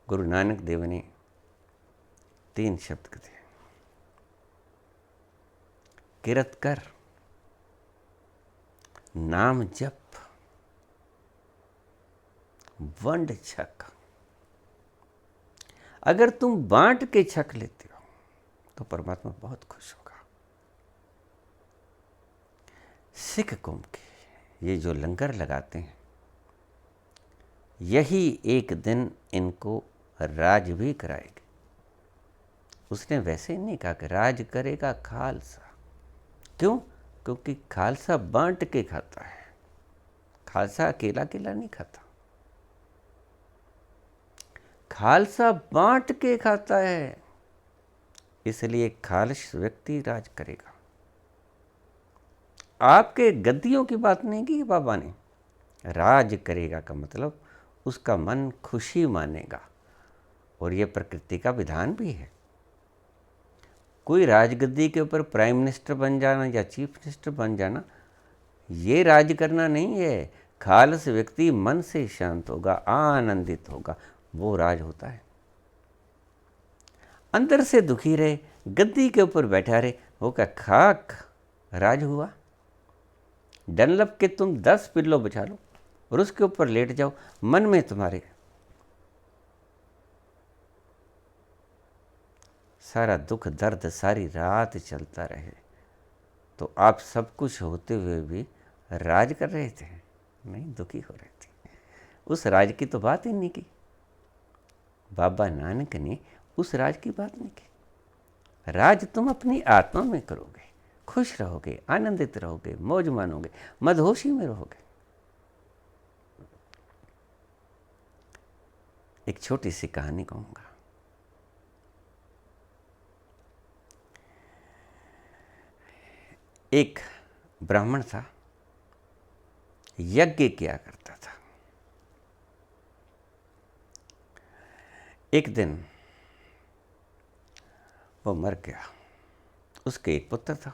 गुरु नानक देव ने 3 शब्द कहे, किरत कर, नाम जप, वंड छक। अगर तुम बांट के छक लेते हो तो परमात्मा बहुत खुश होगा। सिख कौम के ये जो लंगर लगाते हैं, यही एक दिन इनको राज भी कराएगी। उसने वैसे ही नहीं कहा कि राज करेगा खालसा। क्यों? क्योंकि खालसा बांट के खाता है, खालसा अकेला अकेला नहीं खाता, खालसा बांट के खाता है। इसलिए खालस व्यक्ति राज करेगा। आपके गद्दियों की बात नहीं की बाबा ने। राज करेगा का मतलब उसका मन खुशी मानेगा, और यह प्रकृति का विधान भी है। कोई राजगद्दी के ऊपर प्राइम मिनिस्टर बन जाना या चीफ मिनिस्टर बन जाना, ये राज करना नहीं है। खालस व्यक्ति मन से शांत होगा, आनंदित होगा, वो राज होता है। अंदर से दुखी रहे, गद्दी के ऊपर बैठा रहे, वो क्या खाक राज हुआ? डनलप के तुम 10 पिल्लो बिछा लो और उसके ऊपर लेट जाओ, मन में तुम्हारे सारा दुख दर्द सारी रात चलता रहे, तो आप सब कुछ होते हुए भी राज कर रहे थे? नहीं, दुखी हो रहे थे। उस राज की तो बात ही नहीं की। बाबा नानक ने उस राज की बात नहीं की। राज तुम अपनी आत्मा में करोगे, खुश रहोगे, आनंदित रहोगे, मौज मानोगे, मदहोशी में रहोगे। एक छोटी सी कहानी कहूँगा। एक ब्राह्मण था, यज्ञ किया करता था। एक दिन वो मर गया। उसके एक पुत्र था,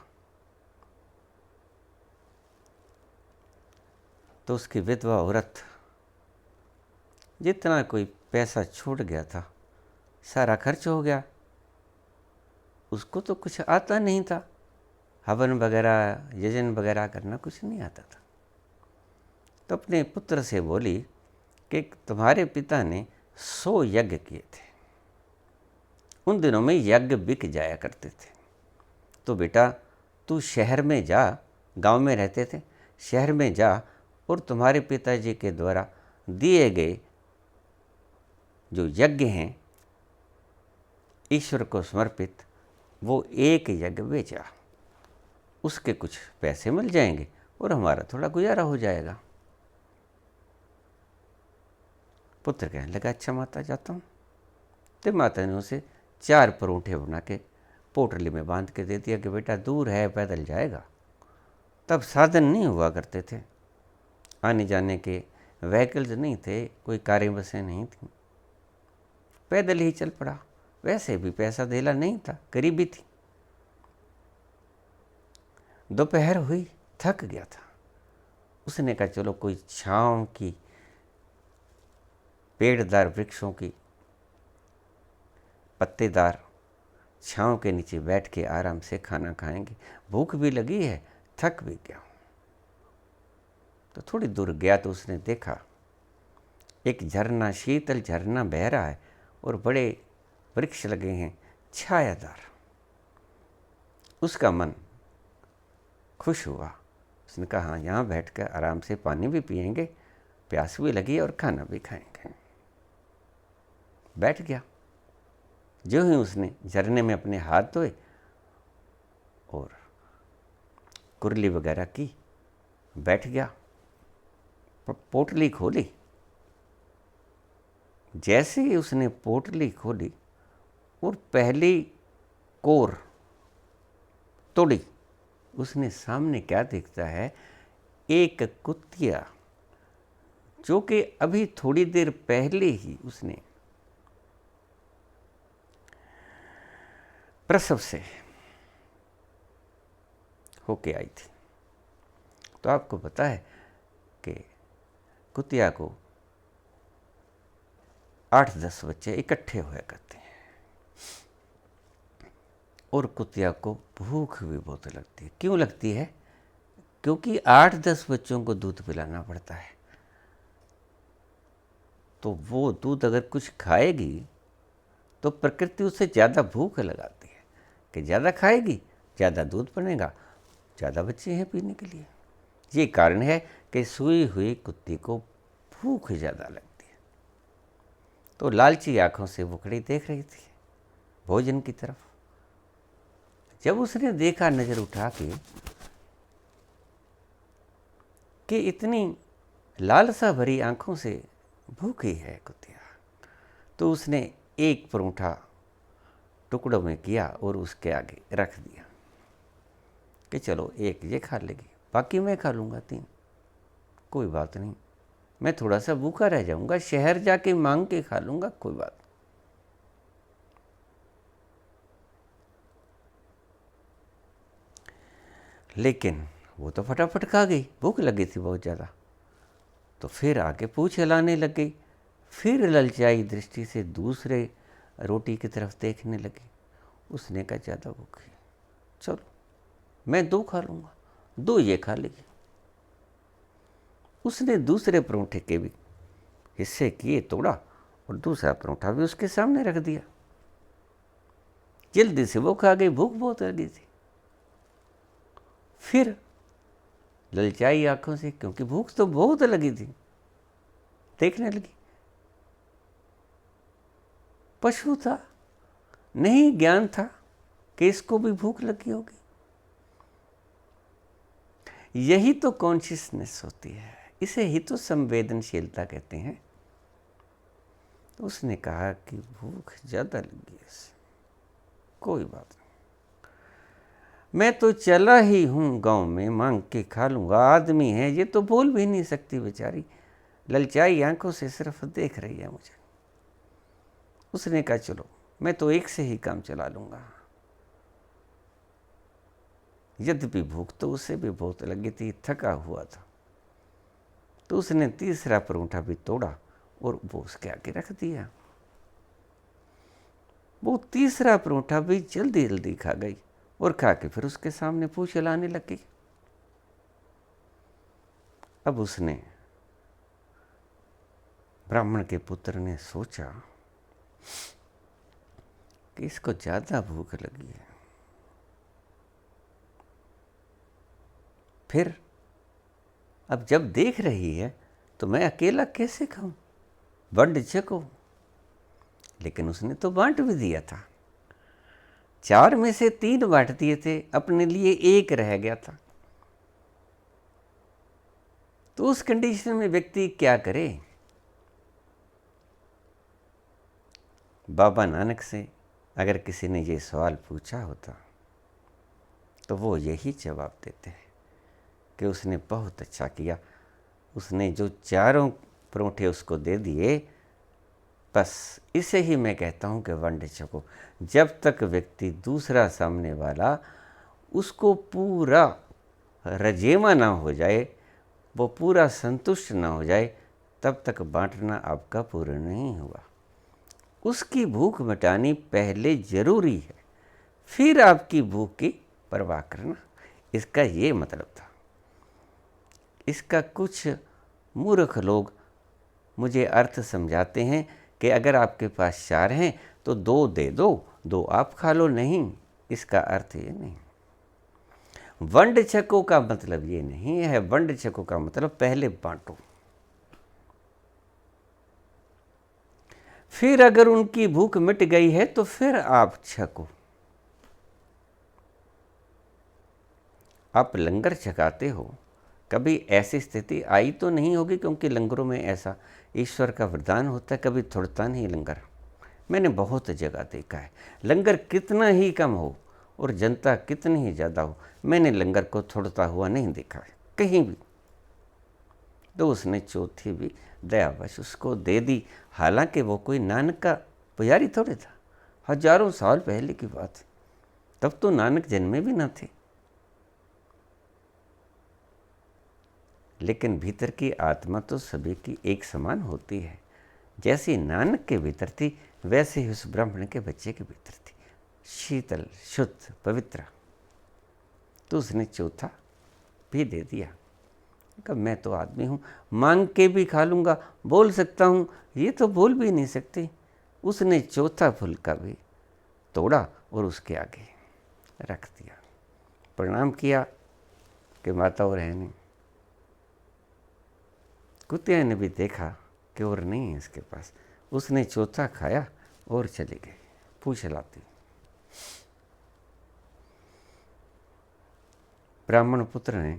तो उसकी विधवा औरत जितना कोई पैसा छूट गया था सारा खर्च हो गया। उसको तो कुछ आता नहीं था, हवन वगैरह यजन वगैरह करना कुछ नहीं आता था। तो अपने पुत्र से बोली कि तुम्हारे पिता ने 100 यज्ञ किए थे। उन दिनों में यज्ञ बिक जाया करते थे। तो बेटा तू शहर में जा, गांव में रहते थे, शहर में जा और तुम्हारे पिताजी के द्वारा दिए गए जो यज्ञ हैं ईश्वर को समर्पित वो एक यज्ञ बेचा, उसके कुछ पैसे मिल जाएंगे और हमारा थोड़ा गुजारा हो जाएगा। पुत्र कहने लगा, अच्छा माता, जाता हूँ। तो माता ने उसे 4 परोठे बना के पोटली में बांध के दे दिया कि बेटा दूर है, पैदल जाएगा। तब साधन नहीं हुआ करते थे, आने जाने के व्हीकल्स नहीं थे, कोई कारें बसें नहीं थी, पैदल ही चल पड़ा। वैसे भी पैसा धेला नहीं था, गरीबी थी। दोपहर हुई, थक गया था। उसने कहा चलो कोई छांव की, पेड़दार वृक्षों की पत्तेदार छांव के नीचे बैठ के आराम से खाना खाएंगे, भूख भी लगी है, थक भी गया। तो थोड़ी दूर गया तो उसने देखा एक झरना, शीतल झरना बह रहा है और बड़े वृक्ष लगे हैं छायादार। उसका मन खुश हुआ। उसने कहा हाँ, यहाँ बैठकर आराम से पानी भी पिएंगे, प्यास भी लगी और खाना भी खाएंगे। बैठ गया। जो ही उसने झरने में अपने हाथ धोए और कुरली वगैरह की, बैठ गया। पोटली खोली। जैसे ही उसने पोटली खोली और पहली कोर तोड़ी, उसने सामने क्या देखता है, एक कुतिया, जो कि अभी थोड़ी देर पहले ही उसने प्रसव से होके आई थी। तो आपको पता है कि कुतिया को 8-10 बच्चे इकट्ठे हुआ करते हैं और कुतिया को भूख भी बहुत लगती है। क्यों लगती है? क्योंकि 8-10 बच्चों को दूध पिलाना पड़ता है। तो वो दूध अगर कुछ खाएगी तो प्रकृति उसे ज़्यादा भूख लगाती है कि ज़्यादा खाएगी, ज़्यादा दूध बनेगा, ज़्यादा बच्चे हैं पीने के लिए। ये कारण है कि सोई हुई कुत्ती को भूख ज़्यादा लगती है। तो लालची आँखों से वो खड़ी देख रही थी भोजन की तरफ। जब उसने देखा नज़र उठा के कि इतनी लालसा भरी आँखों से भूखी है कुतिया, तो उसने एक परोठा टुकड़ों में किया और उसके आगे रख दिया कि चलो एक ये खा लेगी, बाकी मैं खा लूँगा 3, कोई बात नहीं, मैं थोड़ा सा भूखा रह जाऊँगा, शहर जाके मांग के खा लूँगा, कोई बात नहीं। लेकिन वो तो फटाफट खा गई, भूख लगी थी बहुत ज़्यादा। तो फिर आके पूँछ हिलाने लग गई, फिर ललचाई दृष्टि से दूसरे रोटी की तरफ देखने लगी। उसने कहा ज़्यादा भूखी, चलो मैं 2 खा लूँगा, 2 ये खा लेगी। उसने दूसरे परोठे के भी हिस्से किए, तोड़ा और दूसरा परोठा भी उसके सामने रख दिया। जल्दी से वो खा गई, भूख बहुत लगी थी। फिर ललचाई आंखों से, क्योंकि भूख तो बहुत लगी थी, देखने लगी। पशु था, नहीं ज्ञान था कि इसको भी भूख लगी होगी। यही तो कॉन्शियसनेस होती है, इसे ही तो संवेदनशीलता कहते हैं। तो उसने कहा कि भूख ज़्यादा लगी है, कोई बात नहीं, मैं तो चला ही हूँ गांव में, मांग के खा लूँगा। आदमी है ये, तो बोल भी नहीं सकती बेचारी, ललचाई आंखों से सिर्फ देख रही है मुझे। उसने कहा चलो मैं तो एक से ही काम चला लूँगा। यद्यपि भूख तो उसे भी बहुत लगी थी, थका हुआ था। तो उसने तीसरा परोठा भी तोड़ा और वो उसके आगे रख दिया। वो तीसरा परोठा भी जल्दी जल्दी खा गई और खा के फिर उसके सामने पूँछ हिलाने लगी। अब उसने, ब्राह्मण के पुत्र ने सोचा कि इसको ज़्यादा भूख लगी है। फिर अब जब देख रही है तो मैं अकेला कैसे खाऊं, बंड छको। लेकिन उसने तो बांट भी दिया था। 4 में से 3 बांट दिए थे, अपने लिए 1 रह गया था। तो उस कंडीशन में व्यक्ति क्या करे? बाबा नानक से अगर किसी ने ये सवाल पूछा होता तो वो यही जवाब देते हैं कि उसने बहुत अच्छा किया, उसने जो 4 परोठे उसको दे दिए, बस इसे ही मैं कहता हूँ कि वंड छको। जब तक व्यक्ति दूसरा सामने वाला उसको पूरा रजेमा ना हो जाए, वो पूरा संतुष्ट ना हो जाए, तब तक बांटना आपका पूर्ण नहीं हुआ। उसकी भूख मिटानी पहले जरूरी है, फिर आपकी भूख की परवाह करना। इसका ये मतलब था। इसका कुछ मूर्ख लोग मुझे अर्थ समझाते हैं कि अगर आपके पास 4 हैं तो 2 दे दो, 2 आप खा लो। नहीं, इसका अर्थ ये नहीं। वंड छको का मतलब ये नहीं है। वंड छको का मतलब पहले बांटो, फिर अगर उनकी भूख मिट गई है तो फिर आप छको। आप लंगर छकाते हो, कभी ऐसी स्थिति आई तो नहीं होगी, क्योंकि लंगरों में ऐसा ईश्वर का वरदान होता है, कभी थोड़ता नहीं लंगर। मैंने बहुत जगह देखा है, लंगर कितना ही कम हो और जनता कितनी ही ज़्यादा हो, मैंने लंगर को थोड़ता हुआ नहीं देखा है कहीं भी। तो उसने चौथी भी दयावश उसको दे दी। हालांकि वो कोई नानक का पुजारी थोड़े था, हजारों साल पहले की बात है, तब तो नानक जन्मे भी ना थे। लेकिन भीतर की आत्मा तो सभी की एक समान होती है। जैसी नानक के भीतर थी, वैसे ही उस ब्राह्मण के बच्चे के भीतर थी, शीतल, शुद्ध, पवित्र। तो उसने चौथा भी दे दिया। कहा मैं तो आदमी हूँ, मांग के भी खा लूँगा, बोल सकता हूँ, ये तो बोल भी नहीं सकते। उसने चौथा फुल्का भी तोड़ा और उसके आगे रख दिया, प्रणाम किया कि माता और है नहीं। कुत्ते ने भी देखा कि और नहीं है इसके पास। उसने चौथा खाया और चले गए पूछ लाती। ब्राह्मण पुत्र ने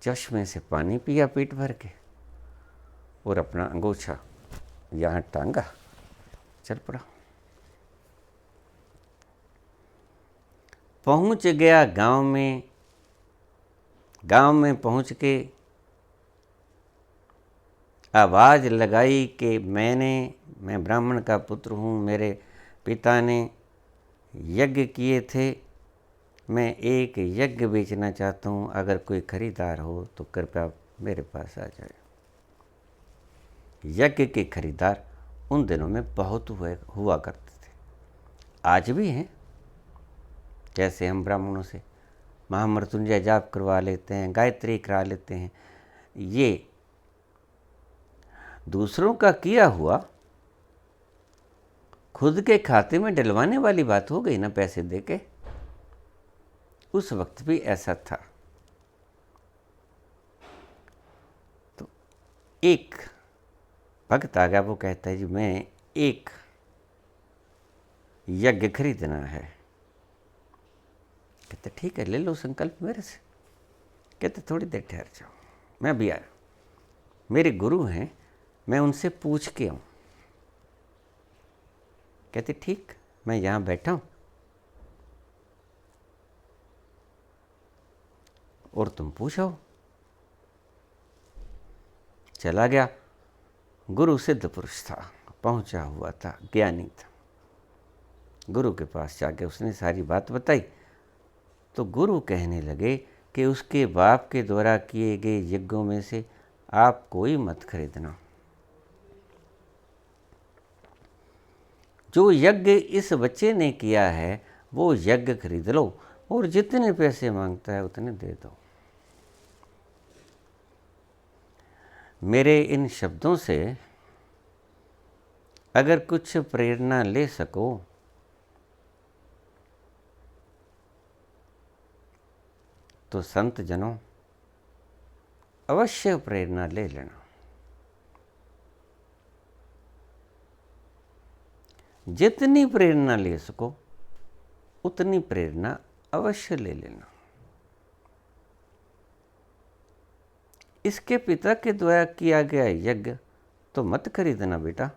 चश्मे से पानी पिया पेट भर के और अपना अंगोछा यहाँ टांगा, चल पड़ा। पहुंच गया गांव में। गांव में पहुंच के आवाज़ लगाई कि मैं ब्राह्मण का पुत्र हूँ, मेरे पिता ने यज्ञ किए थे, मैं एक यज्ञ बेचना चाहता हूँ, अगर कोई खरीदार हो तो कृपया मेरे पास आ जाए। यज्ञ के खरीदार उन दिनों में बहुत हुआ करते थे, आज भी हैं। जैसे हम ब्राह्मणों से महामृत्युंजय जाप करवा लेते हैं, गायत्री करा लेते हैं, ये दूसरों का किया हुआ खुद के खाते में डलवाने वाली बात हो गई ना, पैसे देके। उस वक्त भी ऐसा था। तो एक भक्त आ गया, वो कहता है जी मैं एक यज्ञ खरीदना है। कहते ठीक है, ले लो संकल्प मेरे से। कहते थोड़ी देर ठहर जाओ, मैं भी आया, मेरे गुरु हैं, मैं उनसे पूछ के आऊँ। कहते ठीक, मैं यहाँ बैठा हूँ और तुम पूछो। चला गया। गुरु सिद्ध पुरुष था, पहुँचा हुआ था, ज्ञानी था। गुरु के पास जाके उसने सारी बात बताई। तो गुरु कहने लगे कि उसके बाप के द्वारा किए गए यज्ञों में से आप कोई मत खरीदना। जो यज्ञ इस बच्चे ने किया है वो यज्ञ खरीद लो और जितने पैसे मांगता है उतने दे दो। मेरे इन शब्दों से अगर कुछ प्रेरणा ले सको तो संत जनों अवश्य प्रेरणा ले लेना। जितनी प्रेरणा ले सको उतनी प्रेरणा अवश्य ले लेना। इसके पिता के द्वारा किया गया यज्ञ तो मत खरीदना बेटा,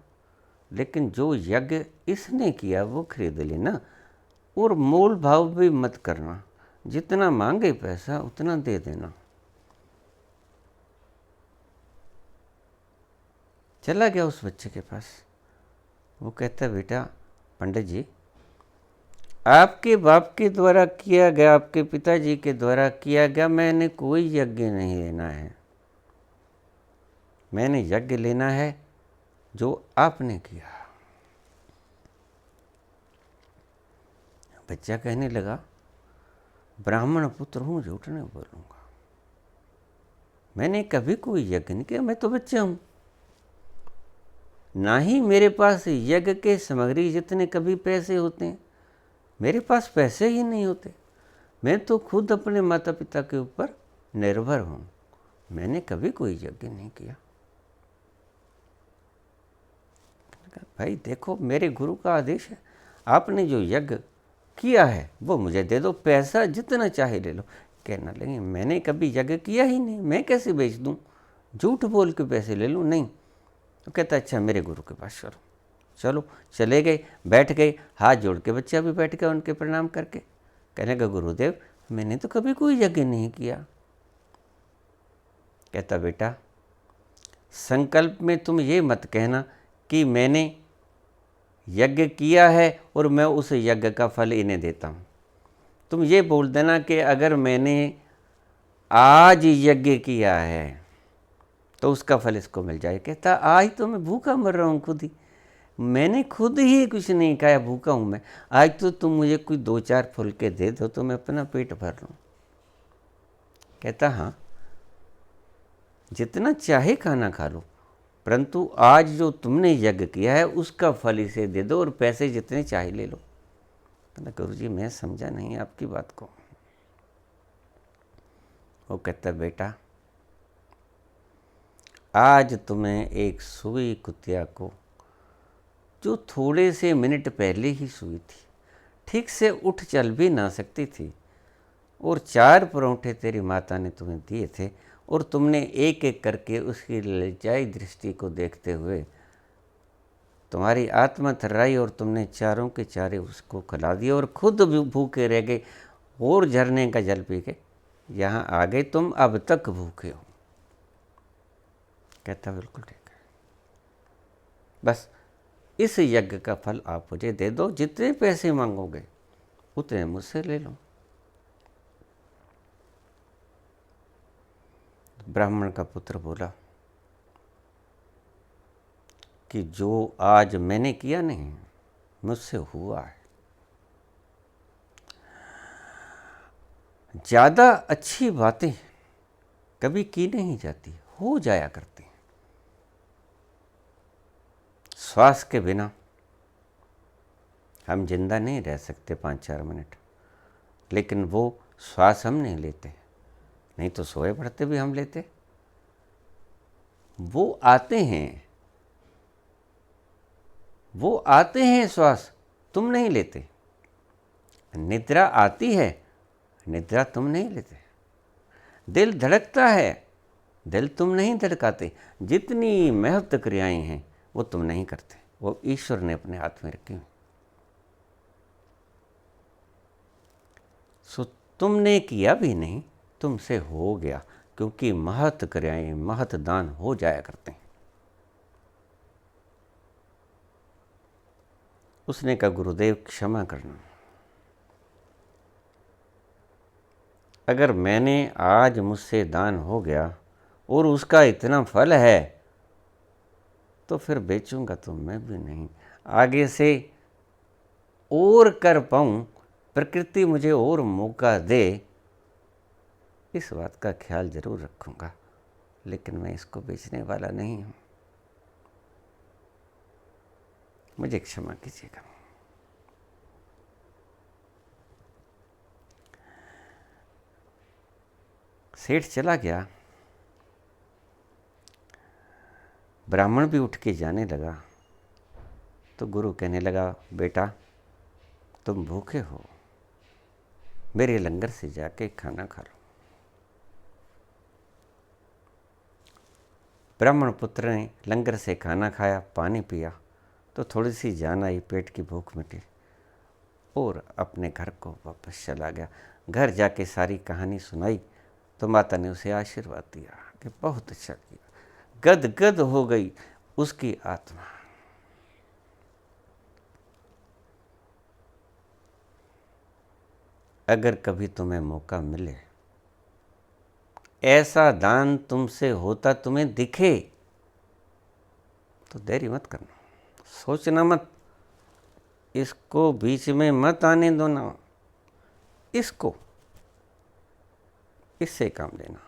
लेकिन जो यज्ञ इसने किया वो खरीद लेना, और मोल भाव भी मत करना, जितना मांगे पैसा उतना दे देना। चला गया उस बच्चे के पास। वो कहता, बेटा पंडित जी, आपके बाप के द्वारा किया गया, आपके पिताजी के द्वारा किया गया, मैंने कोई यज्ञ नहीं लेना है। मैंने यज्ञ लेना है जो आपने किया। बच्चा कहने लगा, ब्राह्मण पुत्र हूं, झूठ नहीं बोलूंगा, मैंने कभी कोई यज्ञ नहीं किया, मैं तो बच्चा हूं, ना ही मेरे पास यज्ञ के सामग्री जितने कभी पैसे होते हैं, मेरे पास पैसे ही नहीं होते, मैं तो खुद अपने माता पिता के ऊपर निर्भर हूं, मैंने कभी कोई यज्ञ नहीं किया। भाई देखो, मेरे गुरु का आदेश है, आपने जो यज्ञ किया है वो मुझे दे दो, पैसा जितना चाहे ले लो। कहना लगे, मैंने कभी यज्ञ किया ही नहीं, मैं कैसे बेच दूं, झूठ बोल के पैसे ले लूं, नहीं। तो कहता, अच्छा मेरे गुरु के पास चलो। चलो, चले गए, बैठ गए, हाथ जोड़ के बच्चा भी बैठ गया उनके प्रणाम करके। कहने का, गुरुदेव मैंने तो कभी कोई यज्ञ नहीं किया। कहता, बेटा संकल्प में तुम ये मत कहना कि मैंने यज्ञ किया है और मैं उस यज्ञ का फल इन्हें देता हूँ। तुम ये बोल देना कि अगर मैंने आज यज्ञ किया है तो उसका फल इसको मिल जाए। कहता, आज तो मैं भूखा मर रहा हूँ खुद ही, मैंने खुद ही कुछ नहीं खाया, भूखा हूँ मैं, आज तो तुम मुझे कोई 2-4 फुलके दे दो तो मैं अपना पेट भर लूँ। कहता, हाँ जितना चाहे खाना खा लो, परंतु आज जो तुमने यज्ञ किया है उसका फल इसे दे दो और पैसे जितने चाहे ले लो। कहता, गुरुजी मैं समझा नहीं आपकी बात को। वो कहता, बेटा आज तुम्हें एक सुई कुतिया को, जो थोड़े से मिनट पहले ही सोई थी, ठीक से उठ चल भी ना सकती थी, और 4 परौंठे तेरी माता ने तुम्हें दिए थे, और तुमने एक एक करके उसकी ललचाई दृष्टि को देखते हुए तुम्हारी आत्मा थर्राई और तुमने चारों के चारे उसको खिला दिए और खुद भी भूखे रह गए, और झरने का जल पी के यहाँ आ गए, तुम अब तक भूखे हो। कहता, बिल्कुल ठीक है, बस इस यज्ञ का फल आप मुझे दे दो, जितने पैसे मांगोगे उतने मुझसे ले लो। ब्राह्मण का पुत्र बोला कि जो आज मैंने किया नहीं, मुझसे हुआ है। ज़्यादा अच्छी बातें कभी की नहीं जाती, हो जाया करती। श्वास के बिना हम जिंदा नहीं रह सकते 5-4 मिनट, लेकिन वो श्वास हम नहीं लेते, नहीं तो सोए पड़ते भी हम लेते। वो आते हैं श्वास, तुम नहीं लेते। निद्रा आती है, निद्रा तुम नहीं लेते। दिल धड़कता है, दिल तुम नहीं धड़काते। जितनी महत्व क्रियाएं हैं वो तुम नहीं करते, वो ईश्वर ने अपने हाथ में रखी हुई। सो तुमने किया भी नहीं, तुमसे हो गया, क्योंकि महत क्रियाएं, महत दान हो जाया करते हैं। उसने कहा, गुरुदेव क्षमा करना, अगर मैंने आज मुझसे दान हो गया और उसका इतना फल है तो फिर बेचूंगा तो मैं भी नहीं, आगे से और कर पाऊं, प्रकृति मुझे और मौका दे, इस बात का ख्याल जरूर रखूंगा, लेकिन मैं इसको बेचने वाला नहीं हूं, मुझे क्षमा कीजिएगा। सेठ चला गया। ब्राह्मण भी उठ के जाने लगा तो गुरु कहने लगा, बेटा तुम भूखे हो, मेरे लंगर से जाके खाना खा लो। ब्राह्मण पुत्र ने लंगर से खाना खाया, पानी पिया तो थोड़ी सी जान आई, पेट की भूख मिटी और अपने घर को वापस चला गया। घर जाके सारी कहानी सुनाई तो माता ने उसे आशीर्वाद दिया कि बहुत अच्छा किया। गदगद हो गई उसकी आत्मा। अगर कभी तुम्हें मौका मिले, ऐसा दान तुमसे होता तुम्हें दिखे, तो देरी मत करना, सोचना मत, इसको बीच में मत आने दो ना, इसको इससे काम लेना,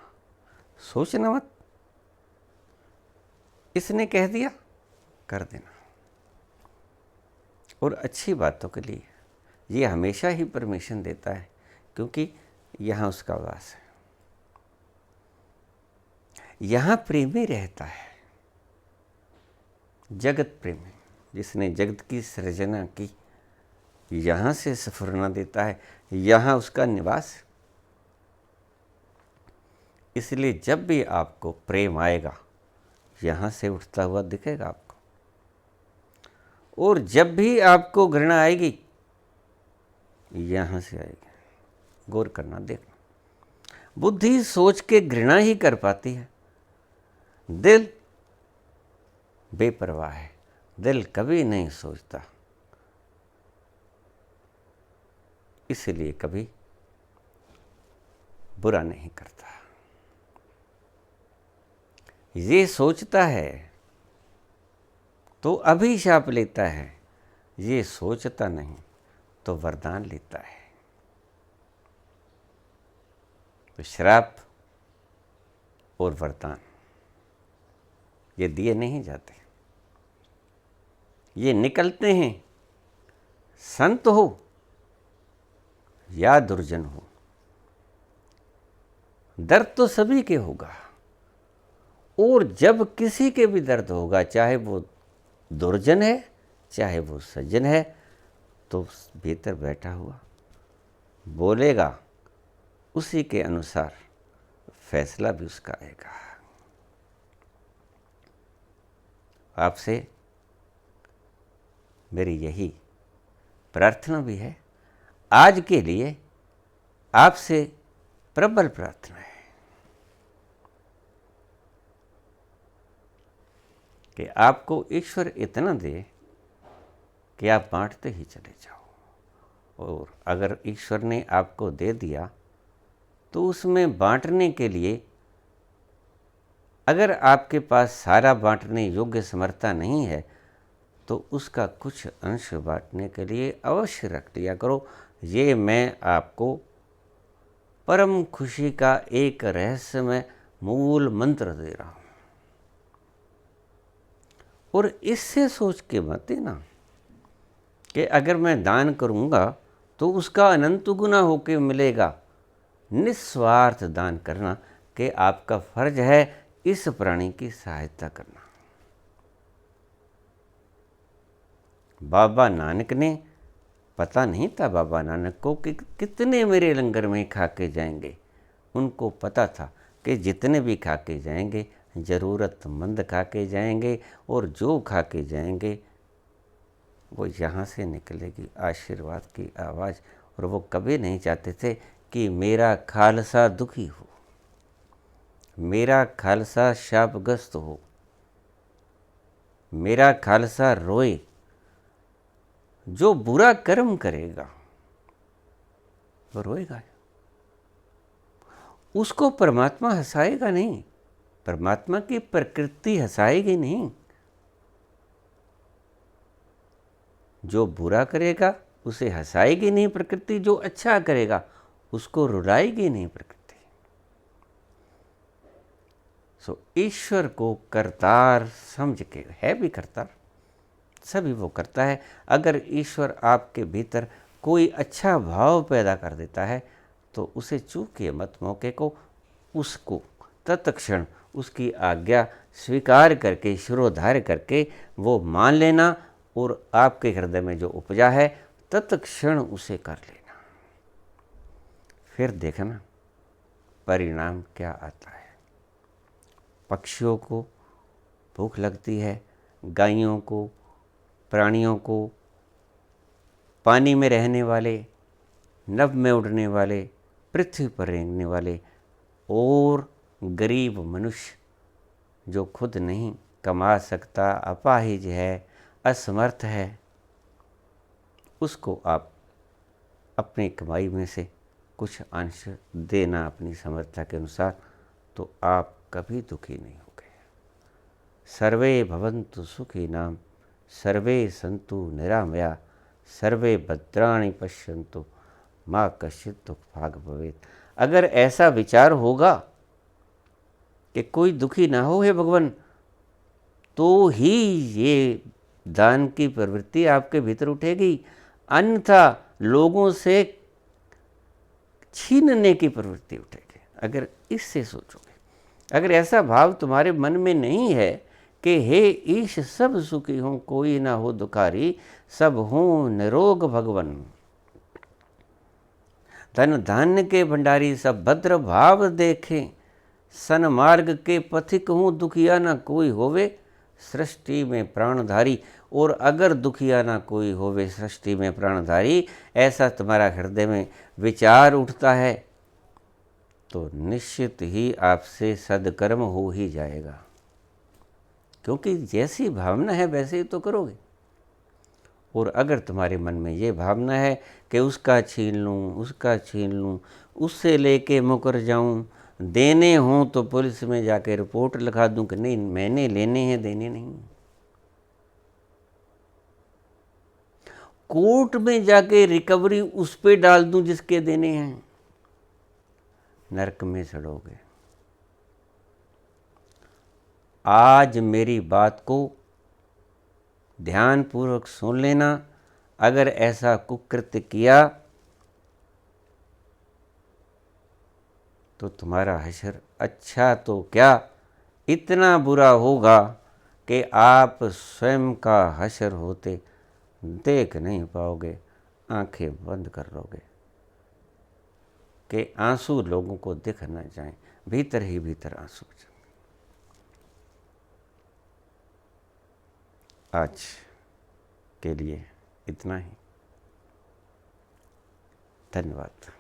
सोचना मत, इसने कह दिया कर देना। और अच्छी बातों के लिए ये हमेशा ही परमिशन देता है, क्योंकि यहाँ उसका वास है, यहाँ प्रेमी रहता है, जगत प्रेमी, जिसने जगत की सृजना की, यहाँ से सफरना देता है, यहाँ उसका निवास है। इसलिए जब भी आपको प्रेम आएगा, यहाँ से उठता हुआ दिखेगा आपको, और जब भी आपको घृणा आएगी, यहाँ से आएगी। गौर करना, देखना। बुद्धि सोच के घृणा ही कर पाती है, दिल बेपरवाह है, दिल कभी नहीं सोचता, इसलिए कभी बुरा नहीं करता। ये सोचता है तो अभिशाप लेता है, ये सोचता नहीं तो वरदान लेता है। तो श्राप और वरदान ये दिए नहीं जाते, ये निकलते हैं, संत हो या दुर्जन हो। दर्द तो सभी के होगा, और जब किसी के भी दर्द होगा, चाहे वो दुर्जन है चाहे वो सज्जन है, तो भीतर बैठा हुआ बोलेगा, उसी के अनुसार फैसला भी उसका आएगा। आपसे मेरी यही प्रार्थना भी है, आज के लिए आपसे प्रबल प्रार्थना है कि आपको ईश्वर इतना दे कि आप बांटते ही चले जाओ। और अगर ईश्वर ने आपको दे दिया तो उसमें बांटने के लिए, अगर आपके पास सारा बांटने योग्य समर्था नहीं है, तो उसका कुछ अंश बांटने के लिए अवश्य रख लिया करो। ये मैं आपको परम खुशी का एक रहस्यमय मूल मंत्र दे रहा हूँ। और इससे सोच के मत देना कि अगर मैं दान करूँगा तो उसका अनंत गुना होके मिलेगा। निस्वार्थ दान करना कि आपका फर्ज है इस प्राणी की सहायता करना। बाबा नानक ने, पता नहीं था बाबा नानक को कि कितने मेरे लंगर में खा के जाएंगे। उनको पता था कि जितने भी खा के जाएंगे ज़रूरतमंद खा के जाएंगे, और जो खा के जाएंगे वो यहाँ से निकलेगी आशीर्वाद की आवाज़। और वो कभी नहीं चाहते थे कि मेरा खालसा दुखी हो, मेरा खालसा शापग्रस्त हो, मेरा खालसा रोए। जो बुरा कर्म करेगा वो रोएगा, उसको परमात्मा हंसाएगा नहीं, परमात्मा की प्रकृति हंसाएगी नहीं। जो बुरा करेगा उसे हंसाएगी नहीं प्रकृति, जो अच्छा करेगा उसको रुलाएगी नहीं प्रकृति। सो ईश्वर को करतार समझ के, है भी करतार, सभी वो करता है। अगर ईश्वर आपके भीतर कोई अच्छा भाव पैदा कर देता है तो उसे चूके मत मौके को, उसको तत्क्षण उसकी आज्ञा स्वीकार करके, शिरोधार्य करके वो मान लेना, और आपके हृदय में जो उपजा है तत्क्षण उसे कर लेना। फिर देखना परिणाम क्या आता है। पक्षियों को भूख लगती है, गायों को, प्राणियों को, पानी में रहने वाले, नभ में उड़ने वाले, पृथ्वी पर रेंगने वाले, और गरीब मनुष्य जो खुद नहीं कमा सकता, अपाहिज है, असमर्थ है, उसको आप अपनी कमाई में से कुछ अंश देना अपनी समर्थता के अनुसार, तो आप कभी दुखी नहीं होगे। सर्वे भवन्तु सुखिनाम, सर्वे सन्तु निरामया, सर्वे भद्राणि पश्यन्तु माँ कश्चित् दुख भाग भवेत्। अगर ऐसा विचार होगा कि कोई दुखी ना हो हे भगवान, तो ही ये दान की प्रवृत्ति आपके भीतर उठेगी, अन्यथा लोगों से छीनने की प्रवृत्ति उठेगी। अगर इससे सोचोगे, अगर ऐसा भाव तुम्हारे मन में नहीं है कि हे ईश सब सुखी हों कोई ना हो दुखारी, सब हों निरोग भगवन, धन धान्य के भंडारी सब भद्र भाव देखें, सन्मार्ग के पथिक हूँ दुखिया ना कोई होवे सृष्टि में प्राणधारी। और अगर दुखिया ना कोई होवे सृष्टि में प्राणधारी, ऐसा तुम्हारा हृदय में विचार उठता है, तो निश्चित ही आपसे सद्कर्म हो ही जाएगा, क्योंकि जैसी भावना है वैसे ही तो करोगे। और अगर तुम्हारे मन में ये भावना है कि उसका छीन लूँ, उसका छीन लूँ, उससे लेके मुकर जाऊँ, देने हों तो पुलिस में जाके रिपोर्ट लिखा दूँ कि नहीं मैंने लेने हैं, देने नहीं, कोर्ट में जाके रिकवरी उस पे डाल दूँ जिसके देने हैं, नरक में सड़ोगे। आज मेरी बात को ध्यानपूर्वक सुन लेना। अगर ऐसा कुकृत्य किया तो तुम्हारा हश्र अच्छा तो क्या इतना बुरा होगा कि आप स्वयं का हश्र होते देख नहीं पाओगे, आंखें बंद कर लोगे कि आंसू लोगों को दिख न जाएं, भीतर ही भीतर आंसू। आज के लिए इतना ही। धन्यवाद।